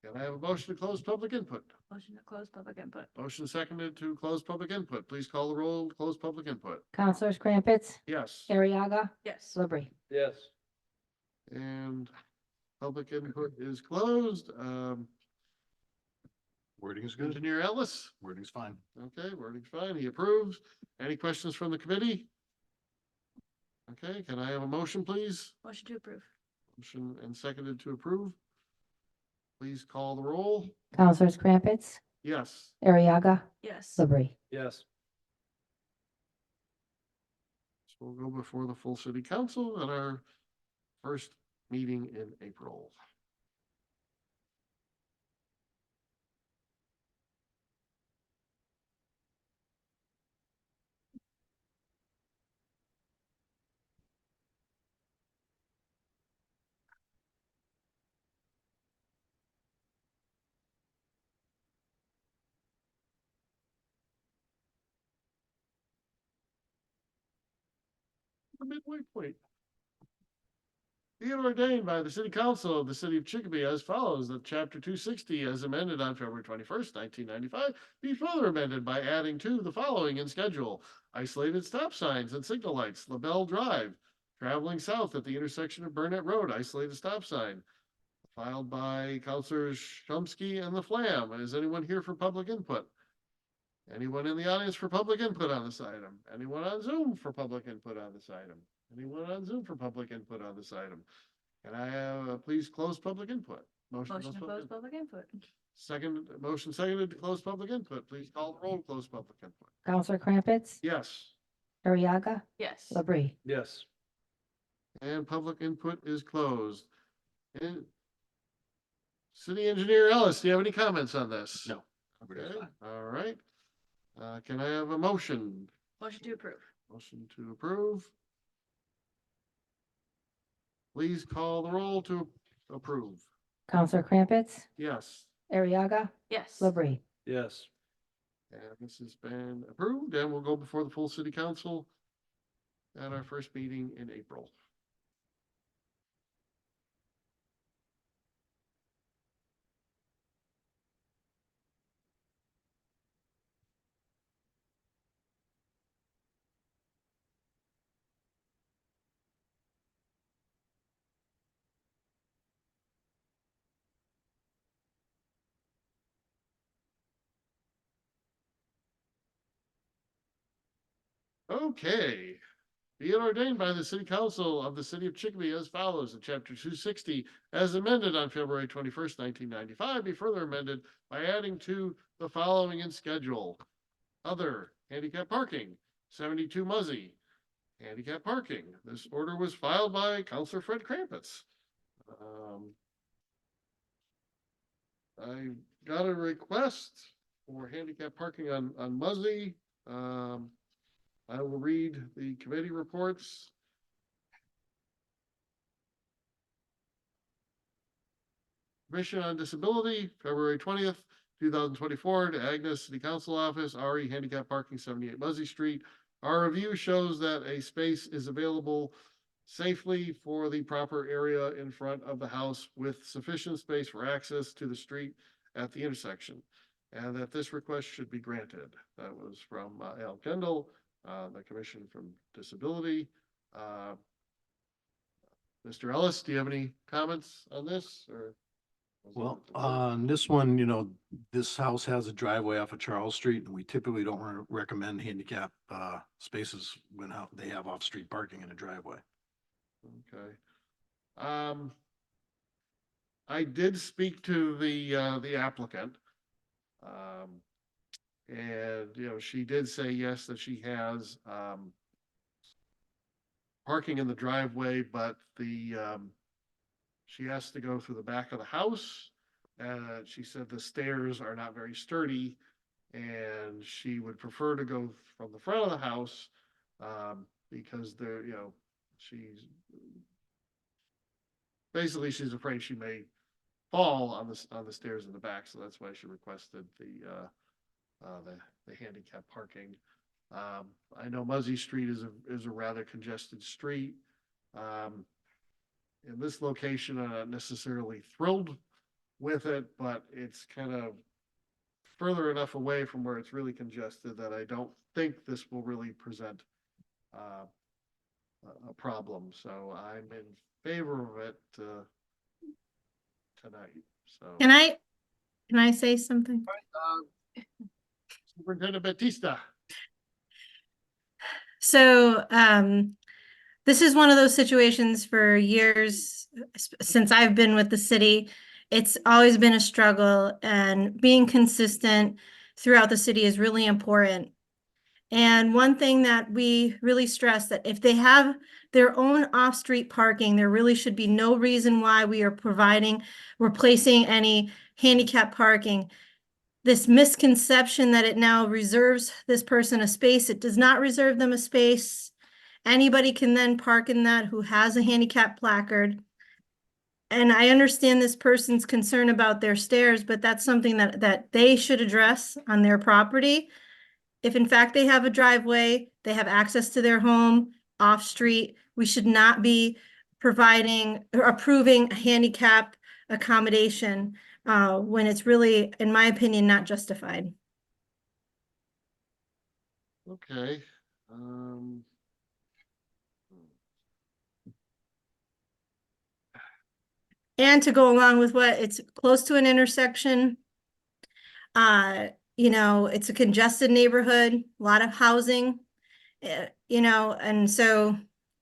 Can I have a motion to close public input? Motion to close public input. Motion seconded to close public input. Please call the roll to close public input. Councilors Crumpets, Yes. Ariaga, Yes. Labrie. Yes. And public input is closed. Wording is good. Engineer Ellis? Wording's fine. Okay, wording's fine. He approves. Any questions from the committee? Okay, can I have a motion, please? Motion to approve. Motion and seconded to approve. Please call the roll. Councilors Crumpets, Yes. Ariaga, Yes. Labrie. Yes. So we'll go before the full city council at our first meeting in April. The midway point. Be it ordained by the City Council of the City of Chicopee as follows, that Chapter 260 as amended on February 21st, 1995, be further amended by adding to the following in schedule: isolated stop signs and signal lights, LaBelle Drive, traveling south at the intersection of Burnett Road, isolated stop sign. Filed by Councilors Shumsky and the Flam. Is anyone here for public input? Anyone in the audience for public input on this item? Anyone on Zoom for public input on this item? Anyone on Zoom for public input on this item? Can I please close public input? Motion to close public input. Motion seconded to close public input. Please call the roll, to close public input. Counselor Crumpets, Yes, Ariaga, Yes. Labrie. Yes. and public input is closed. And City Engineer Ellis, do you have any comments on this? No. Okay, all right. Can I have a motion? Motion to approve. Motion to approve. Please call the roll to approve. Counselor Crumpets, Yes, Ariaga, Yes. Labrie. Yes. and this has been approved and will go before the full city council at our first meeting in April. Okay. Be it ordained by the City Council of the City of Chicopee as follows, in Chapter 260, as amended on February 21st, 1995, be further amended by adding to the following in schedule. Other handicap parking, 72 Muzzy, handicap parking. This order was filed by Councilor Fred Crumpets. I got a request for handicap parking on Muzzy. I will read the committee reports. Commission on Disability, February 20th, 2024, to Agnes City Council Office, RE Handicap Parking, 78 Muzzy Street. Our review shows that a space is available safely for the proper area in front of the house with sufficient space for access to the street at the intersection, and that this request should be granted. That was from Al Kendall, the Commission from Disability. Mr. Ellis, do you have any comments on this, or? Well, on this one, you know, this house has a driveway off of Charles Street, and we typically don't recommend handicap spaces when they have off-street parking in a driveway. Okay. I did speak to the applicant. And, you know, she did say yes, that she has parking in the driveway, but she has to go through the back of the house. She said the stairs are not very sturdy, and she would prefer to go from the front of the house because they're, you know, she's afraid she may fall on the stairs in the back, so that's why she requested the handicap parking. I know Muzzy Street is a rather congested street. In this location, I'm not necessarily thrilled with it, but it's kind of further enough away from where it's really congested that I don't think this will really present a problem. So I'm in favor of it tonight. So Can I say something? Superintendent Batista. So, this is one of those situations for years since I've been with the city. It's always been a struggle, and being consistent throughout the city is really important. And one thing that we really stress, that if they have their own off-street parking, there really should be no reason why we are replacing any handicap parking. This misconception that it now reserves this person a space, it does not reserve them a space. Anybody can then park in that who has a handicap placard. And I understand this person's concern about their stairs, but that's something that they should address on their property. If in fact they have a driveway, they have access to their home off street, we should not be providing or approving a handicap accommodation when it's really, in my opinion, not justified. Okay. And to go along with what, it's close to an intersection. You know, it's a congested neighborhood, a lot of housing, you know, and so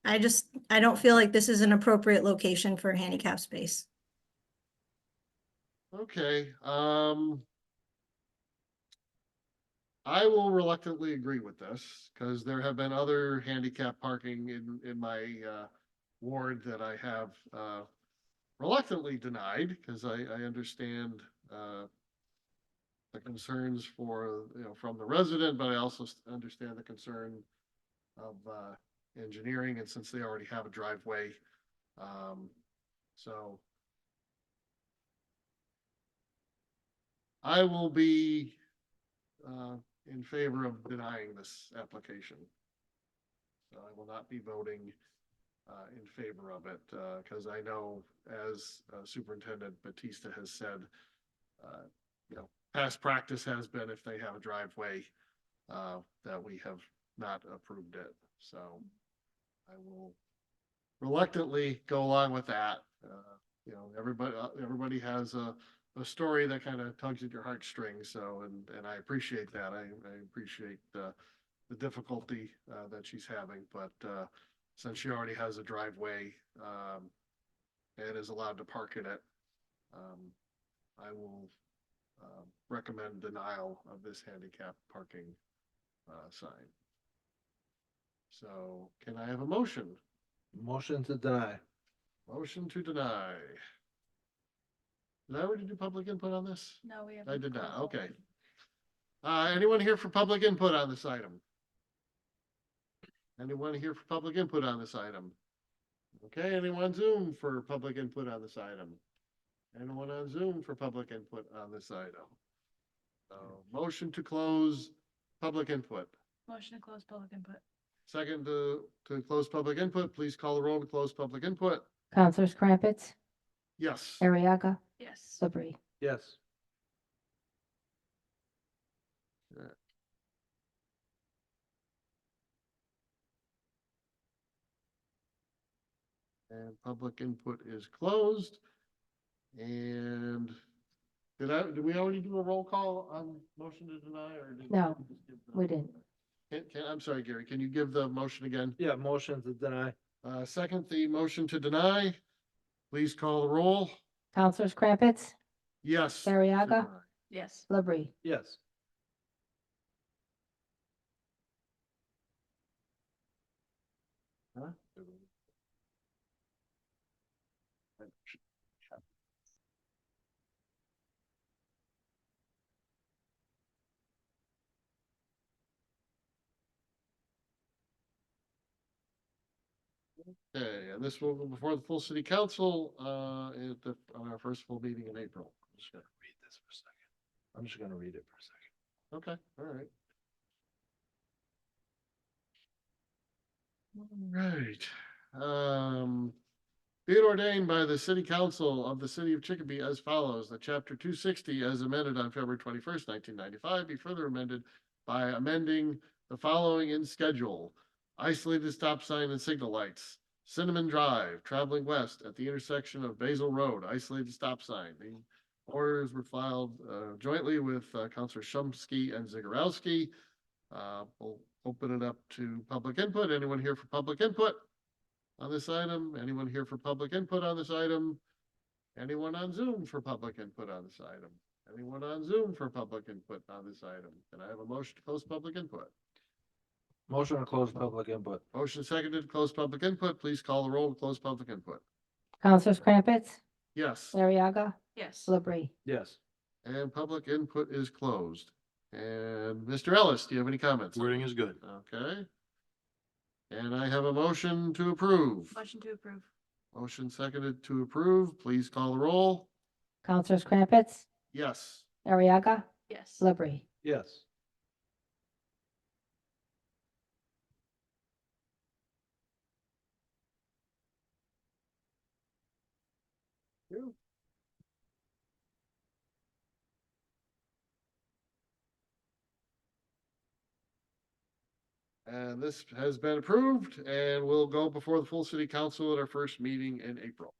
I don't feel like this is an appropriate location for a handicap space. Okay, I will reluctantly agree with this, because there have been other handicap parking in my, ward that I have, reluctantly denied, because I understand, the concerns for, from the resident, but I also understand the concern of, engineering, and since they already have a driveway, so I will be, in favor of denying this application. So I will not be voting, in favor of it, because I know, as Superintendent Batista has said, past practice has been if they have a driveway, that we have not approved it. So I will reluctantly go along with that. Everybody has a story that kind of tugs at your heartstrings. So, and I appreciate that. I appreciate the difficulty that she's having, but since she already has a driveway and is allowed to park in it, I will recommend denial of this handicap parking sign. So can I have a motion? Motion to deny. Motion to deny. Did I already do public input on this? No, we have. I did not. Okay. Anyone here for public input on this item? Anyone here for public input on this item? Okay, anyone Zoom for public input on this item? Anyone on Zoom for public input on this item? Motion to close public input. Motion to close public input. Second to close public input, please call the roll to close public input. Counselors Crumpets, Yes. Ariaga, Yes. Labrie. Yes. And public input is closed. And did we already do a roll call on motion to deny, or? No, we didn't. I'm sorry, Gary, can you give the motion again? Yeah, motion to deny. Second, the motion to deny. Please call the roll. Counselors Crumpets, Yes. Ariaga, Yes. Labrie. Yes. Huh? Okay, and this will go before the full city council, on our first full meeting in April. I'm just gonna read this for a second. I'm just gonna read it for a second. Okay, all right. All right. Be it ordained by the city council of the city of Chicopee as follows, that chapter 260 as amended on February 21st, 1995, be further amended by amending the following in schedule: isolated stop sign and signal lights, Cinnamon Drive, traveling west at the intersection of Basil Road, isolated stop sign. The orders were filed jointly with Councilor Shumsky and Zagorowski. We'll open it up to public input. Anyone here for public input on this item? Anyone here for public input on this item? Anyone on Zoom for public input on this item? Anyone on Zoom for public input on this item? Can I have a motion to close public input? Motion to close public input. Motion seconded to close public input. Please call the roll to close public input. Counselors Crumpets, Yes, Ariaga, Yes. Labrie. Yes. and public input is closed. And Mr. Ellis, do you have any comments? Wording is good. Okay. And I have a motion to approve. Motion to approve. Motion seconded to approve. Please call the roll. Counselors Crumpets, Yes. Ariaga, Yes. Labrie. Yes. And this has been approved and will go before the full city council at our first meeting in April.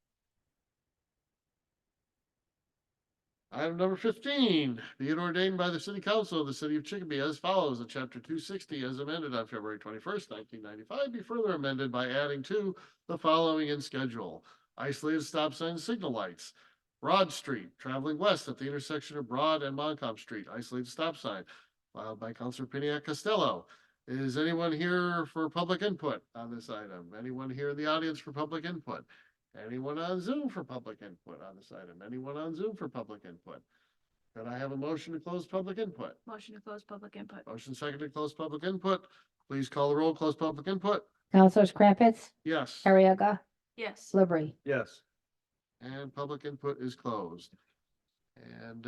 Item number 15, be it ordained by the city council of the city of Chicopee as follows, that chapter 260 as amended on February 21st, 1995, be further amended by adding to the following in schedule: isolated stop sign signal lights, Broad Street, traveling west at the intersection of Broad and Montcalm Street, isolated stop sign, filed by Counselor Piniac Costello. Is anyone here for public input on this item? Anyone here in the audience for public input? Anyone on Zoom for public input on this item? Anyone on Zoom for public input? Could I have a motion to close public input? Motion to close public input. Motion second to close public input. Please call the roll, close public input. Counselors Crumpets, Yes. Ariaga, Yes. Labrie. Yes. And public input is closed. And,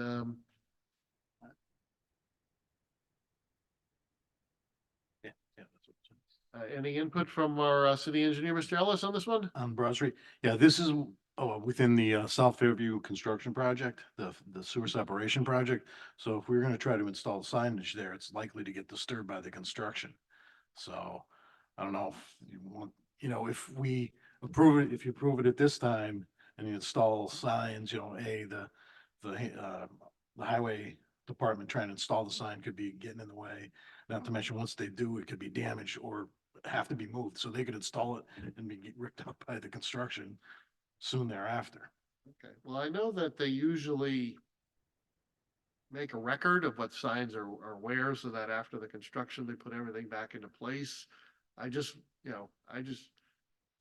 Yeah, that's what it says. any input from our city engineer, Mr. Ellis, on this one? On Broad Street, yeah, this is within the South Fairview construction project, the sewer separation project. So if we're gonna try to install signage there, it's likely to get disturbed by the construction. So I don't know if you want, if we approve it, if you approve it at this time and you install signs, the highway department trying to install the sign could be getting in the way. Not to mention, once they do, it could be damaged or have to be moved, so they could install it and be ripped up by the construction soon thereafter. Okay, well, I know that they usually make a record of what signs are where, so that after the construction, they put everything back into place. I just, I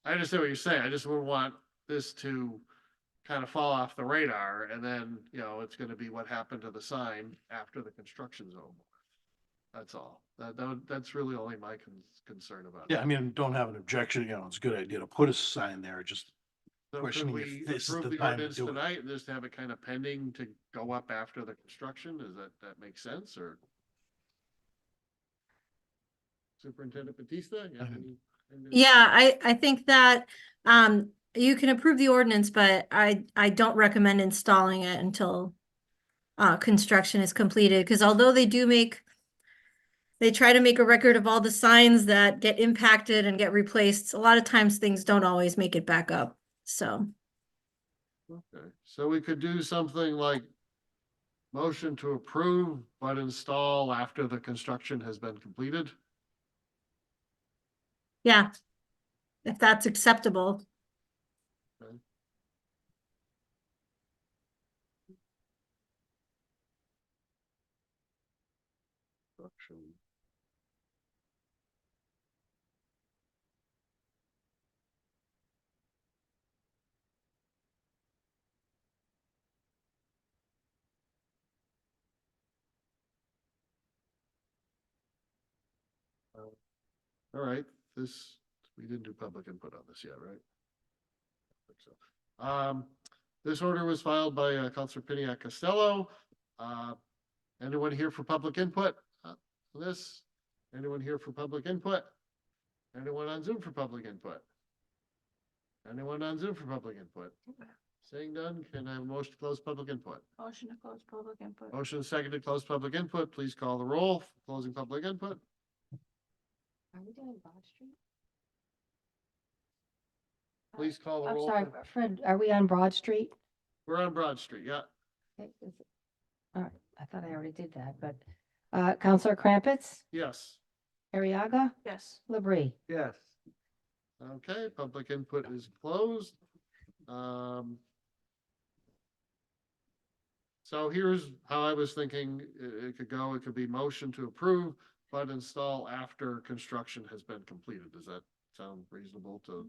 understand what you're saying. I just wouldn't want this to kind of fall off the radar, and then, it's gonna be what happened to the sign after the construction's over. That's all. That's really only my concern about it. Yeah, I mean, don't have an objection, it's a good idea to put a sign there, just So could questioning we if this is approve the the time to ordinance do it. tonight and just have it kind of pending to go up after the construction? Does that make sense, or? Superintendent Batista? You have any- Yeah, I think that, you can approve the ordinance, but I don't recommend installing it until construction is completed, because although they try to make a record of all the signs that get impacted and get replaced, a lot of times things don't always make it back up, so. Okay, so we could do something like motion to approve, but install after the construction has been completed. Yeah, if that's acceptable. Construction. All right, we didn't do public input on this yet, right? I think so. This order was filed by Counselor Piniac Costello. Anyone here for public input on this? Anyone here for public input? Anyone on Zoom for public input? Anyone on Zoom for public input? Seeing none, can I have a motion to close public input? Motion to close public input. Motion second to close public input. Please call the roll. Closing public input. Are we doing Broad Street? Please call the I'm roll. sorry, Fred, are we on Broad Street? We're on Broad Street, yeah. Okay, all right, I thought I already did that, but, Counselor Crumpets, Yes. Ariaga, Yes. Labrie. Yes. Okay, public input is closed. So here's how I was thinking it could go. It could be motion to approve, but install after construction has been completed. Does that sound reasonable to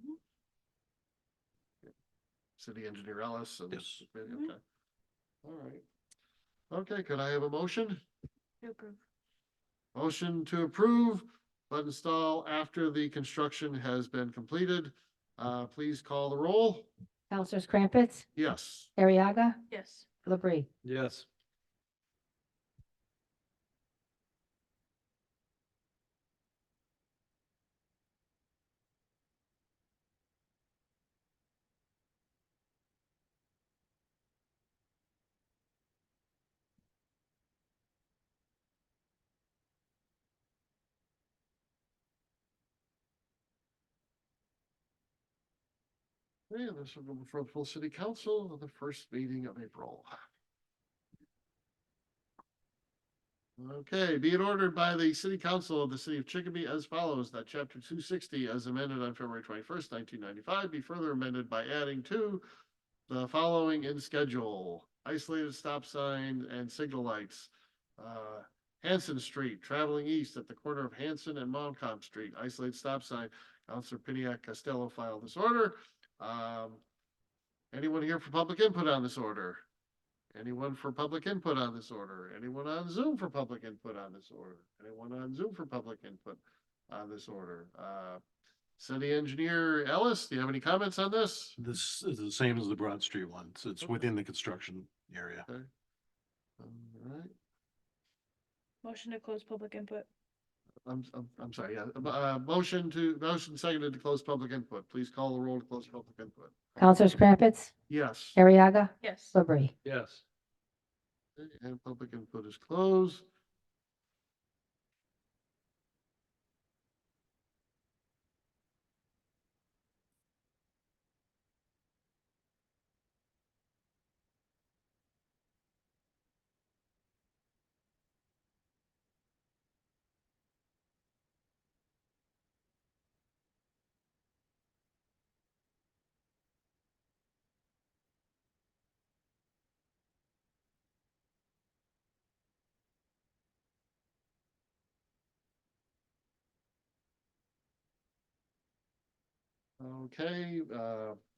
City Engineer Ellis? And Yes. Okay. All right. Okay, could I have a motion? To approve. Motion to approve, but install after the construction has been completed. Please call the roll. Counselors Crumpets, Yes. Ariaga, Yes. Labrie. Yes. Okay, this will go before the full city council, the first meeting of April. Okay, be it ordered by the city council of the city of Chicopee as follows, that chapter 260 as amended on February 21st, 1995, be further amended by adding to the following in schedule: isolated stop sign and signal lights. Hanson Street, traveling east at the corner of Hanson and Montcalm Street, isolated stop sign. Counselor Piniac Costello filed this order. Anyone here for public input on this order? Anyone for public input on this order? Anyone on Zoom for public input on this order? Anyone on Zoom for public input on this order? City Engineer Ellis, do you have any comments on this? This is the same as the Broad Street one, so it's within the construction area. Okay. All right. Motion to close public input. I'm sorry, yeah. Motion seconded to close public input. Please call the roll to close public input. Counselors Crumpets, Yes. Ariaga, Yes. Labrie. Yes. Okay, and public input is closed. Okay,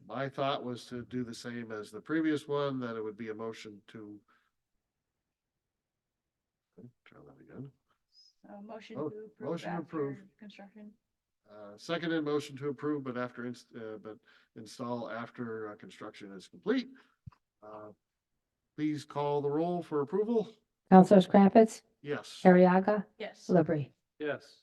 my thought was to do the same as the previous one, that it would be a motion to. Okay, try that again. Motion Oh, to approve motion to approve. after construction. Seconded motion to approve, but but install after construction is complete. Please call the roll for approval. Counselors Crumpets, Yes. Ariaga, Yes. Labrie. Yes.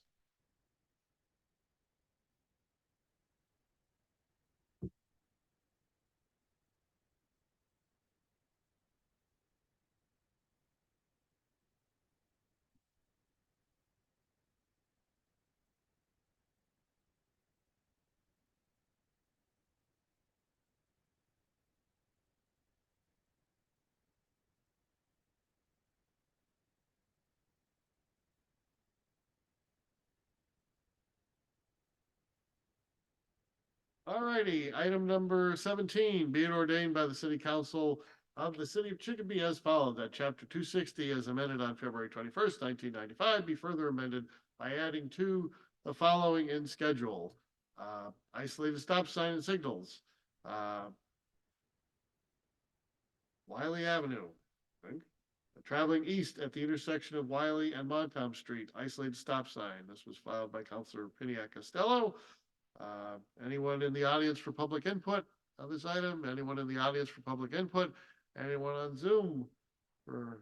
All righty, item number 17, be it ordained by the City Council of the City of Chicopee as follows, that chapter 260 as amended on February 21st, 1995, be further amended by adding to the following in schedule. Isolated stop sign and signals. Wiley Avenue. I think. Traveling east at the intersection of Wiley and Montcalm Street, isolated stop sign. This was filed by Councilor Piniac Costello. Anyone in the audience for public input on this item? Anyone in the audience for public input? Anyone on Zoom for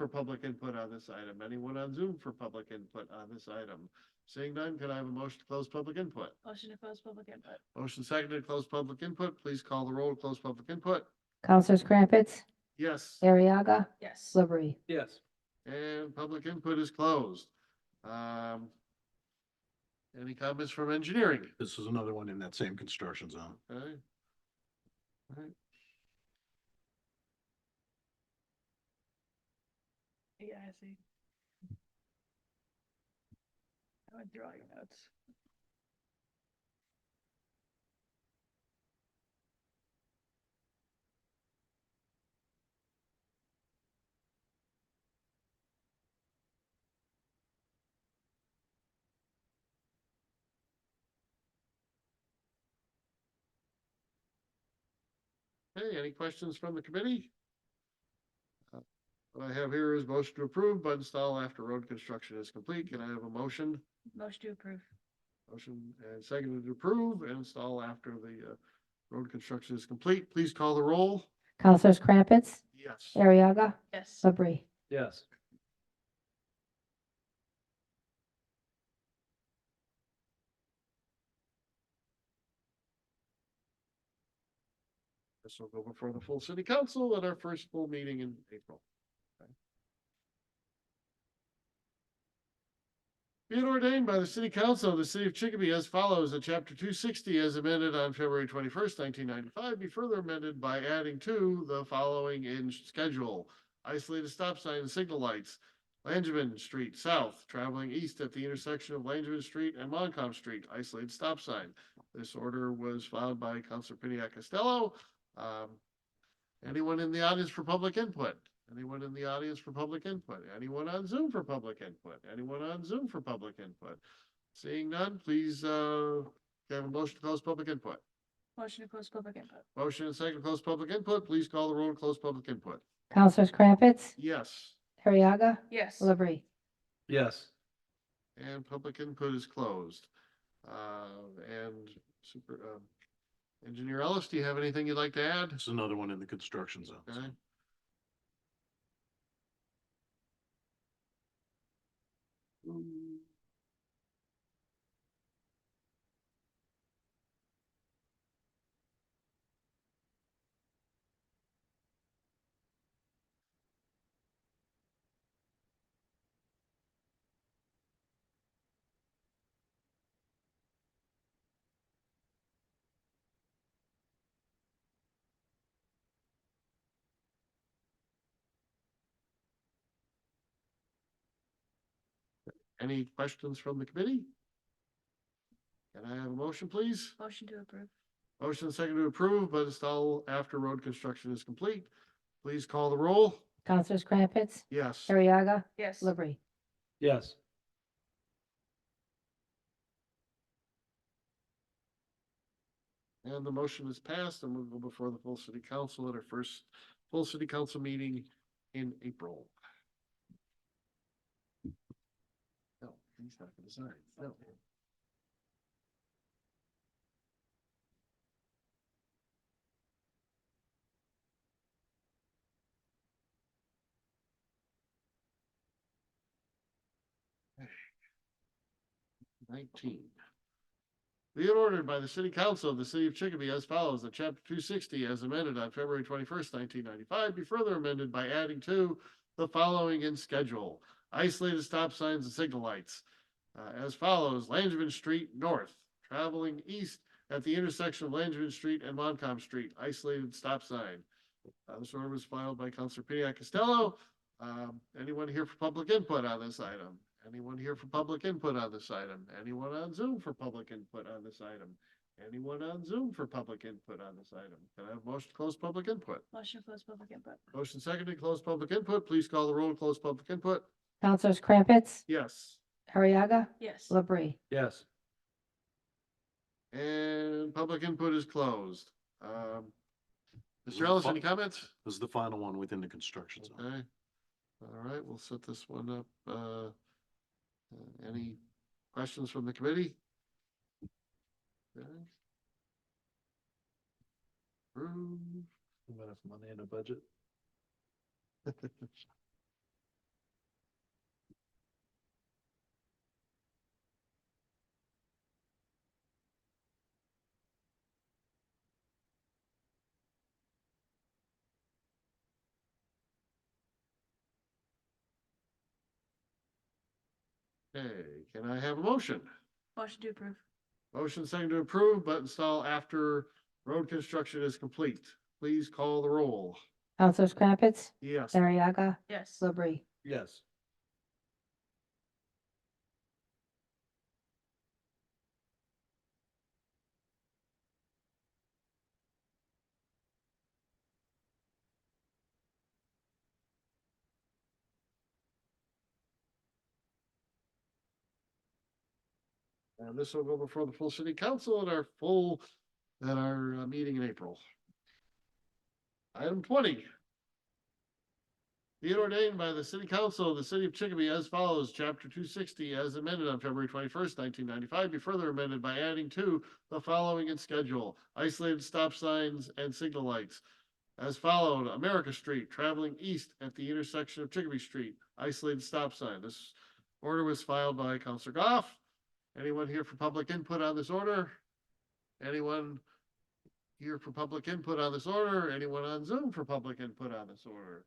public input on this item? Anyone on Zoom for public input on this item? Seeing none, can I have a motion to close public input? Motion to close public input. Motion seconded to close public input. Please call the roll to close public input. Counselors Crumpets, Yes. Ariaga, Yes. Labrie. Yes. And public input is closed. Any comments from engineering? This is another one in that same construction zone. Okay. All right. Yeah, I see. I went through all your notes. Hey, any questions from the committee? What I have here is motion to approve, but install after road construction is complete. Can I have a motion? Motion to approve. Motion and seconded to approve and install after the road construction is complete. Please call the roll. Counselors Crumpets, Yes. Ariaga, Yes. Labrie. Yes. This will go before the full city council at our first full meeting in April. Okay. Be it ordained by the city council of the city of Chicopee as follows, that chapter 260 as amended on February 21st, 1995, be further amended by adding to the following in schedule. Isolated stop sign and signal lights. Langevin Street South, traveling east at the intersection of Langevin Street and Montcalm Street, isolated stop sign. This order was filed by Councilor Piniac Costello. Anyone in the audience for public input? Anyone in the audience for public input? Anyone on Zoom for public input? Anyone on Zoom for public input? Seeing none, please, have a motion to close public input. Motion to close public input. Motion and second to close public input. Please call the roll and close public input. Counselors Crumpets, Yes, Ariaga, Yes. Labrie. Yes. and public input is closed. And Engineer Ellis, do you have anything you'd like to add? This is another one in the construction zone. Okay. Any questions from the committee? Can I have a motion, please? Motion to approve. Motion second to approve, but install after road construction is complete. Please call the roll. Counselors Crumpets, Yes. Ariaga, Yes. Labrie. Yes. And the motion is passed and we'll go before the full city council at our first full city council meeting in April. No, he's not gonna sign. No. Okay. 19. Be it ordered by the City Council of the City of Chicopee as follows, that Chapter 260 as amended on February 21st, 1995, be further amended by adding to the following in schedule. Isolated stop signs and signal lights. As follows, Langevin Street North, traveling east at the intersection of Langevin Street and Montcalm Street, isolated stop sign. This order was filed by Councilor Piniac Costello. Anyone here for public input on this item? Anyone here for public input on this item? Anyone on Zoom for public input on this item? Anyone on Zoom for public input on this item? Can I have a motion to close public input? Motion to close public input. Motion seconded to close public input. Please call the roll to close public input. Counselors Crumpets, Yes. Ariaga, Yes. Labrie. Yes. And public input is closed. Mr. Ellis, any comments? This is the final one within the construction zone. Okay. All right, we'll set this one up. Any questions from the committee? Okay. Approve. Enough money in the budget. Okay, can I have a motion? Motion to approve. Motion second to approve, but install after road construction is complete. Please call the roll. Counselors Crumpets, Yes. Ariaga, Yes. Labrie. Yes. And this will go before the full city council at our meeting in April. Item 20. Be it ordained by the city council of the city of Chicopee as follows, chapter 260 as amended on February 21st, 1995, be further amended by adding to the following in schedule, isolated stop signs and signal lights. As followed, America Street, traveling east at the intersection of Chicopee Street, isolated stop sign. This order was filed by Councilor Goff. Anyone here for public input on this order? Anyone here for public input on this order? Anyone on Zoom for public input on this order?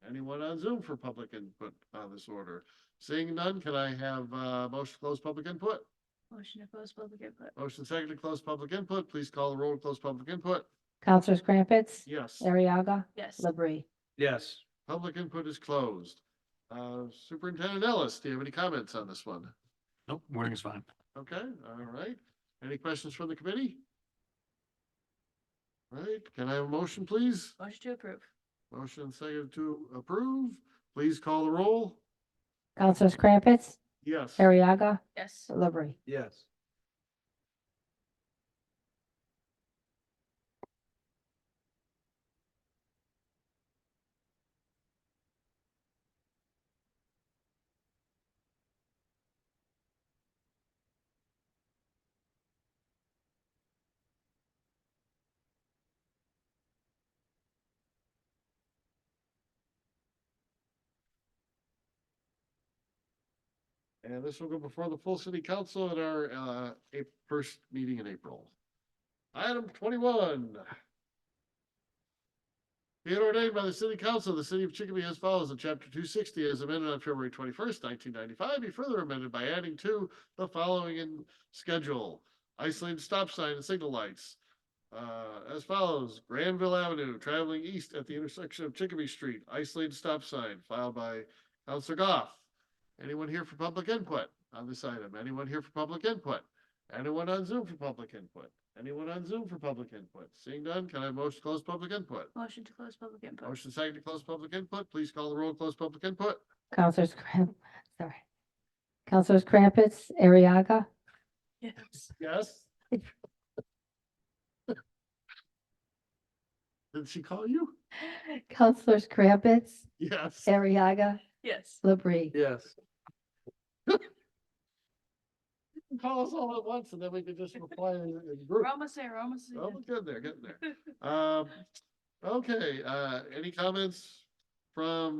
Anyone on Zoom for public input on this order? Seeing none, can I have a motion to close public input? Motion to close public input. Motion second to close public input. Please call the roll to close public input. Counselors Crumpets, Yes. Ariaga, Yes. Labrie. Yes. Public input is closed. Superintendent Ellis, do you have any comments on this one? Nope, wording is fine. Okay, all right. Any questions from the committee? Right, can I have a motion, please? Motion to approve. Motion second to approve. Please call the roll. Councilors Crumpets, Yes. Ariaga, Yes. Labrie. Yes. And this will go before the full city council at our first meeting in April. Item 21. Be it ordained by the city council of the city of Chicopee as follows in chapter 260 as amended on February 21st, 1995, be further amended by adding to the following in schedule: isolated stop sign and signal lights. As follows: Granville Avenue, traveling east at the intersection of Chicopee Street, isolated stop sign, filed by Counselor Goff. Anyone here for public input on this item? Anyone here for public input? Anyone on Zoom for public input? Anyone on Zoom for public input? Seeing none, can I have motion to close public input? Motion to close public input. Motion second to close public input. Please call the roll, close public input. Councilors sorry. Councilors Crumpets, Ariaga, Yes. Yes? Did she call you? Councilors Crumpets, Yes. Ariaga, Yes. Labrie. Yes. Call us all at once and then we can just reply in group. We're almost there, we're almost there. Oh, getting there, getting there. Okay, any comments from,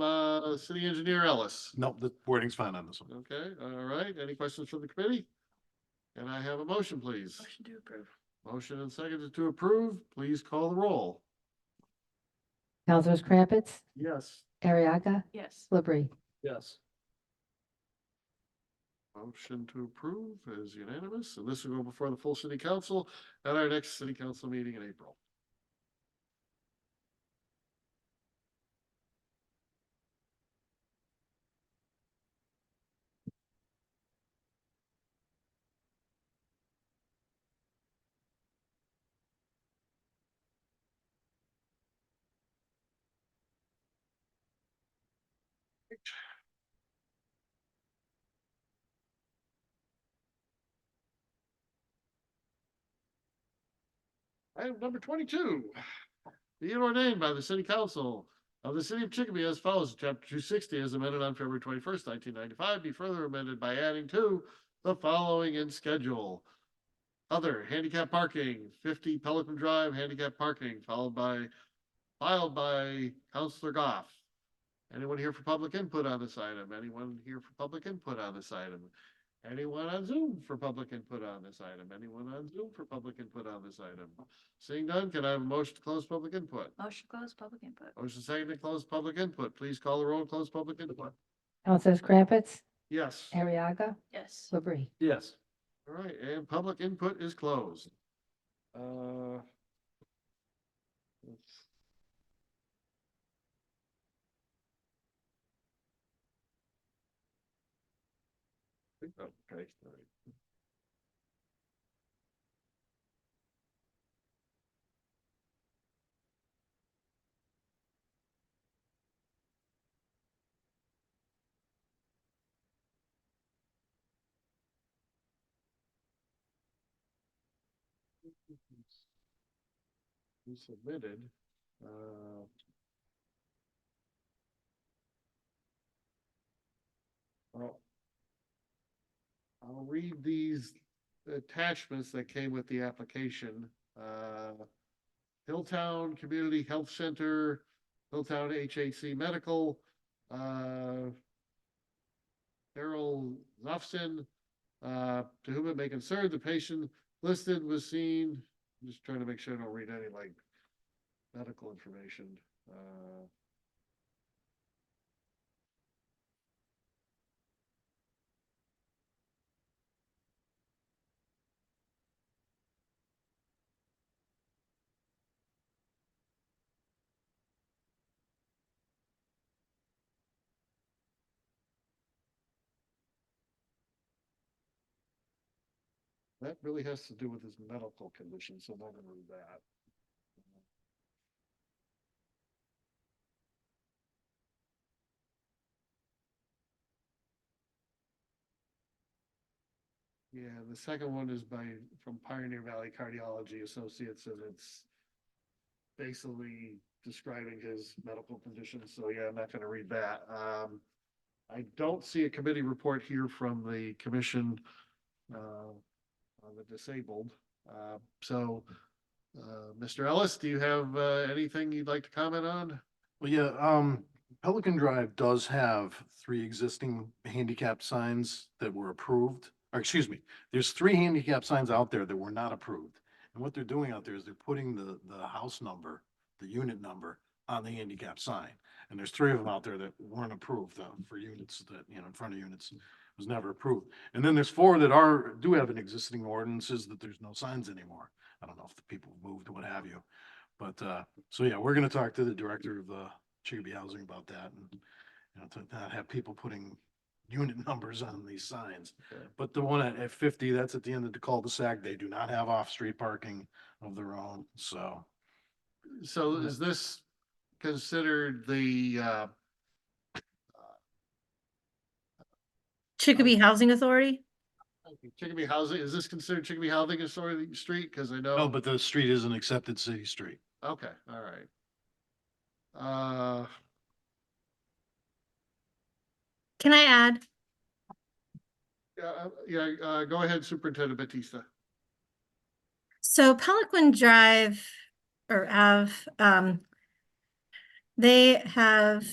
city engineer Ellis? No, the wording's fine on this one. Okay, all right. Any questions from the committee? Can I have a motion, please? Motion to approve. Motion and second to approve. Please call the roll. Councilors Crumpets, Yes. Ariaga, Yes. Labrie. Yes. Motion to approve is unanimous, and this will go before the full city council at our next city council meeting in April. Item number 22. Be it ordained by the city council of the city of Chicopee as follows: chapter 260 as amended on February 21st, 1995, be further amended by adding to the following in schedule: other handicap parking, 50 Pelican Drive handicap parking, filed by Counselor Goff. Anyone here for public input on this item? Anyone here for public input on this item? Anyone on Zoom for public input on this item? Anyone on Zoom for public input on this item? Seeing none, can I have a motion to close public input? Motion to close public input. Motion second to close public input. Please call the roll, close public input. Councilors Crumpets, Yes. Ariaga, Yes. Labrie. Yes. All right, and public input is closed. Uh, let's- Okay, all right. We submitted, well, I'll read these attachments that came with the application. Hilltown Community Health Center, Hilltown HAC Medical, Carol Zofson, to whom it may concern, the patient listed was seen. I'm just trying to make sure I don't read any like medical information. That really has to do with his medical condition, so I'm not gonna read that. Yeah, the second one is from Pioneer Valley Cardiology Associates, and it's basically describing his medical condition, so yeah, I'm not gonna read that. I don't see a committee report here from the commission on the disabled. Mr. Ellis, do you have anything you'd like to comment on? Well, yeah, Pelican Drive does have 3 existing handicap signs that were approved, or excuse me, there's 3 handicap signs out there that were not approved. And what they're doing out there is they're putting the house number, the unit number on the handicap sign. And there's 3 of them out there that weren't approved for units that, you know, in front of units was never approved. And then there's 4 that do have an existing ordinances that there's no signs anymore. I don't know if the people moved or what have you. But, so yeah, we're gonna talk to the director of the Chicopee Housing about that and, you know, to not have people putting unit numbers on these signs. Okay. But the one at 50, that's at the end of the cul-de-sac. They do not have off-street parking of their own, so. So is this considered the Chicopee Housing Authority? Chicopee Housing, is this considered Chicopee Housing Authority Street? Cause I know. No, but the street is an accepted city street. Okay, all right. Can I add? Go ahead, Superintendent Batista. So Pelican Drive or Ave, they have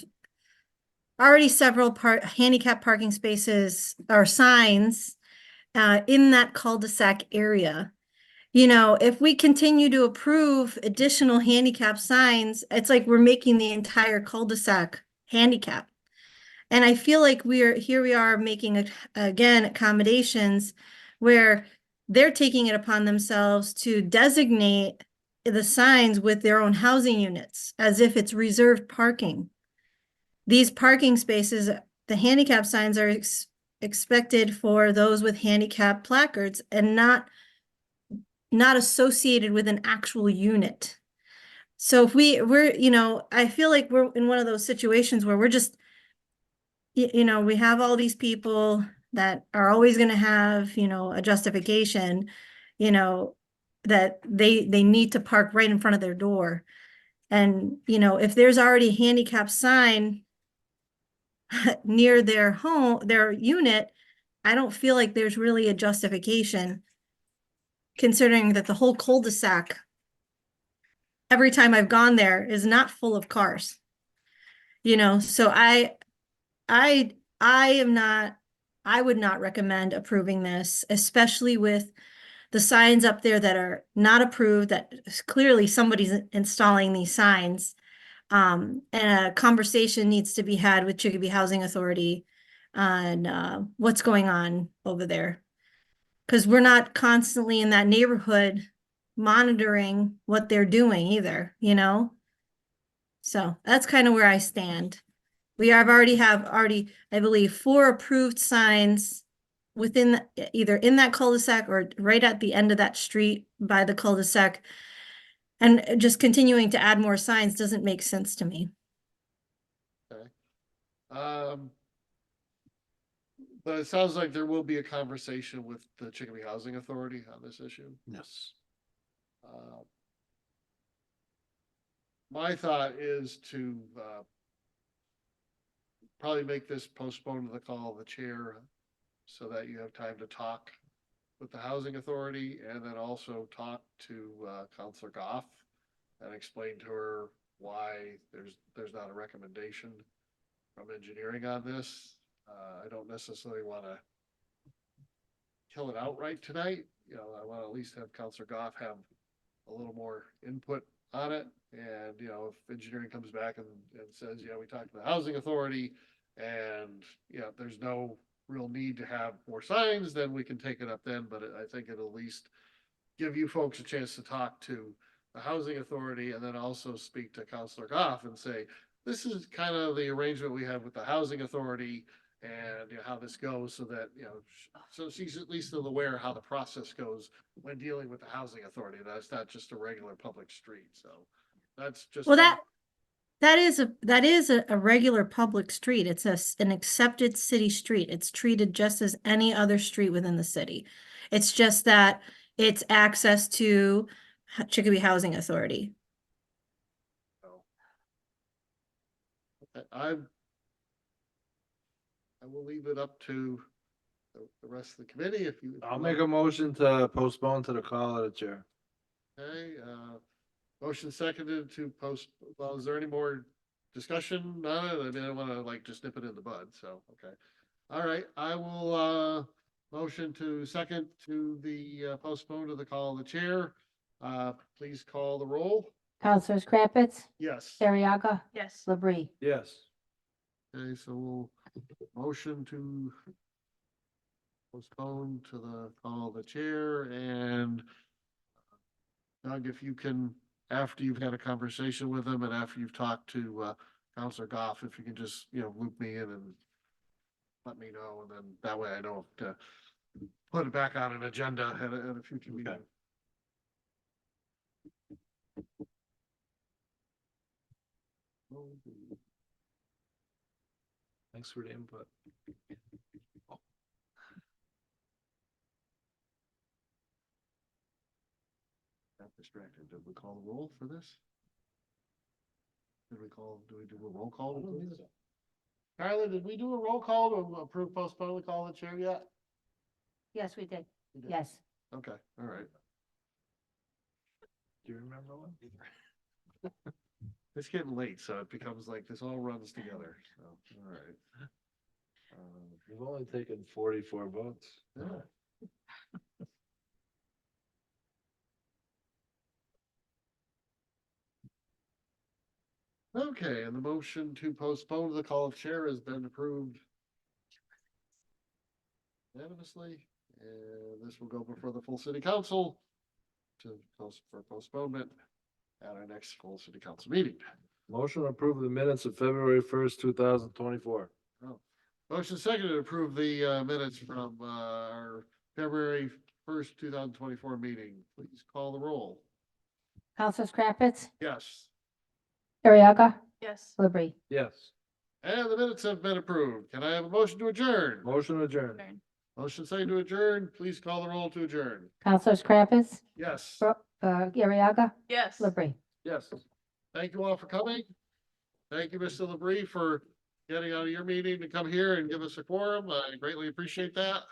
already several handicap parking spaces or signs in that cul-de-sac area. You know, if we continue to approve additional handicap signs, it's like we're making the entire cul-de-sac handicap. And I feel like we are making, again, accommodations where they're taking it upon themselves to designate the signs with their own housing units as if it's reserved parking. These parking spaces, the handicap signs are expected for those with handicap placards and not associated with an actual unit. So if we're, you know, I feel like we're in one of those situations where we're just, you know, we have all these people that are always going to have, you know, a justification, you know, that they need to park right in front of their door. And, you know, if there's already a handicap sign near their home, their unit, I don't feel like there's really a justification, considering that the whole cul-de-sac, every time I've gone there, is not full of cars. You know, so I would not recommend approving this, especially with the signs up there that are not approved, that clearly somebody's installing these signs. And a conversation needs to be had with Chicopee Housing Authority on what's going on over there. Because we're not constantly in that neighborhood monitoring what they're doing either, you know? So that's kind of where I stand. We have already, I believe, 4 approved signs within either in that cul-de-sac or right at the end of that street by the cul-de-sac. And just continuing to add more signs doesn't make sense to me. Okay. But it sounds like there will be a conversation with the Chicopee Housing Authority on this issue. Yes. My thought is to probably make this postponed to the call of the chair so that you have time to talk with the Housing Authority and then also talk to Counselor Goff and explain to her why there's not a recommendation from engineering on this. I don't necessarily want to kill it outright tonight. You know, I want to at least have Counselor Goff have a little more input on it. And, you know, if engineering comes back and says, yeah, we talked to the Housing Authority and, yeah, there's no real need to have more signs, then we can take it up then. But I think it'll at least give you folks a chance to talk to the Housing Authority and then also speak to Counselor Goff and say, this is kind of the arrangement we have with the Housing Authority and, you know, how this goes so that, you know, so she's at least aware how the process goes when dealing with the Housing Authority. That's not just a regular public street. So that's just. Well, that is a regular public street. It's an accepted city street. It's treated just as any other street within the city. It's just that it's access to Chicopee Housing Authority. I will leave it up to the rest of the committee if you. I'll make a motion to postpone to the call of the chair. Okay, motion seconded to post, well, is there any more discussion on it? I mean, I don't wanna like just nip it in the bud, so, okay. All right, I will, motion to second to the, postpone to the call of the chair. Please call the roll. Councilors Crumpets, Yes. Ariaga, Yes. Labrie. Yes. Okay, so we'll motion to postpone to the call of the chair and Doug, if you can, after you've had a conversation with him and after you've talked to, Counselor Goff, if you can just, loop me in and let me know, and then that way I know to put it back on an agenda at a future meeting. Thanks for the input. Got distracted. Did we call the roll for this? Do we do a roll call? please? Carla, did we do a roll call to approve postpone the call of the chair yet? Yes, we did. We did. Yes. Okay, all right. Do you remember one? It's getting late, so it becomes like this all runs together, so, all right. We've only taken 44 votes. Yeah. Okay, and the motion to postpone the call of chair has been approved unanimously, and this will go before the full city council to post for postponement at our next full city council meeting. Motion to approve the minutes of February 1st, 2024. Motion second to approve the minutes from our February 1st, 2024 meeting. Please call the roll. Councilors Crumpets, Yes. Ariaga, Yes. Labrie. Yes. And the minutes have been approved. Can I have a motion to adjourn? Motion adjourned. Turn. Motion second to adjourn. Please call the roll to adjourn. Councilors Crumpets, Yes. Ariaga, Yes. Labrie. Yes. Thank you all for coming. Thank you, Mr. Labrie, for getting out of your meeting to come here and give us a quorum. I greatly appreciate that.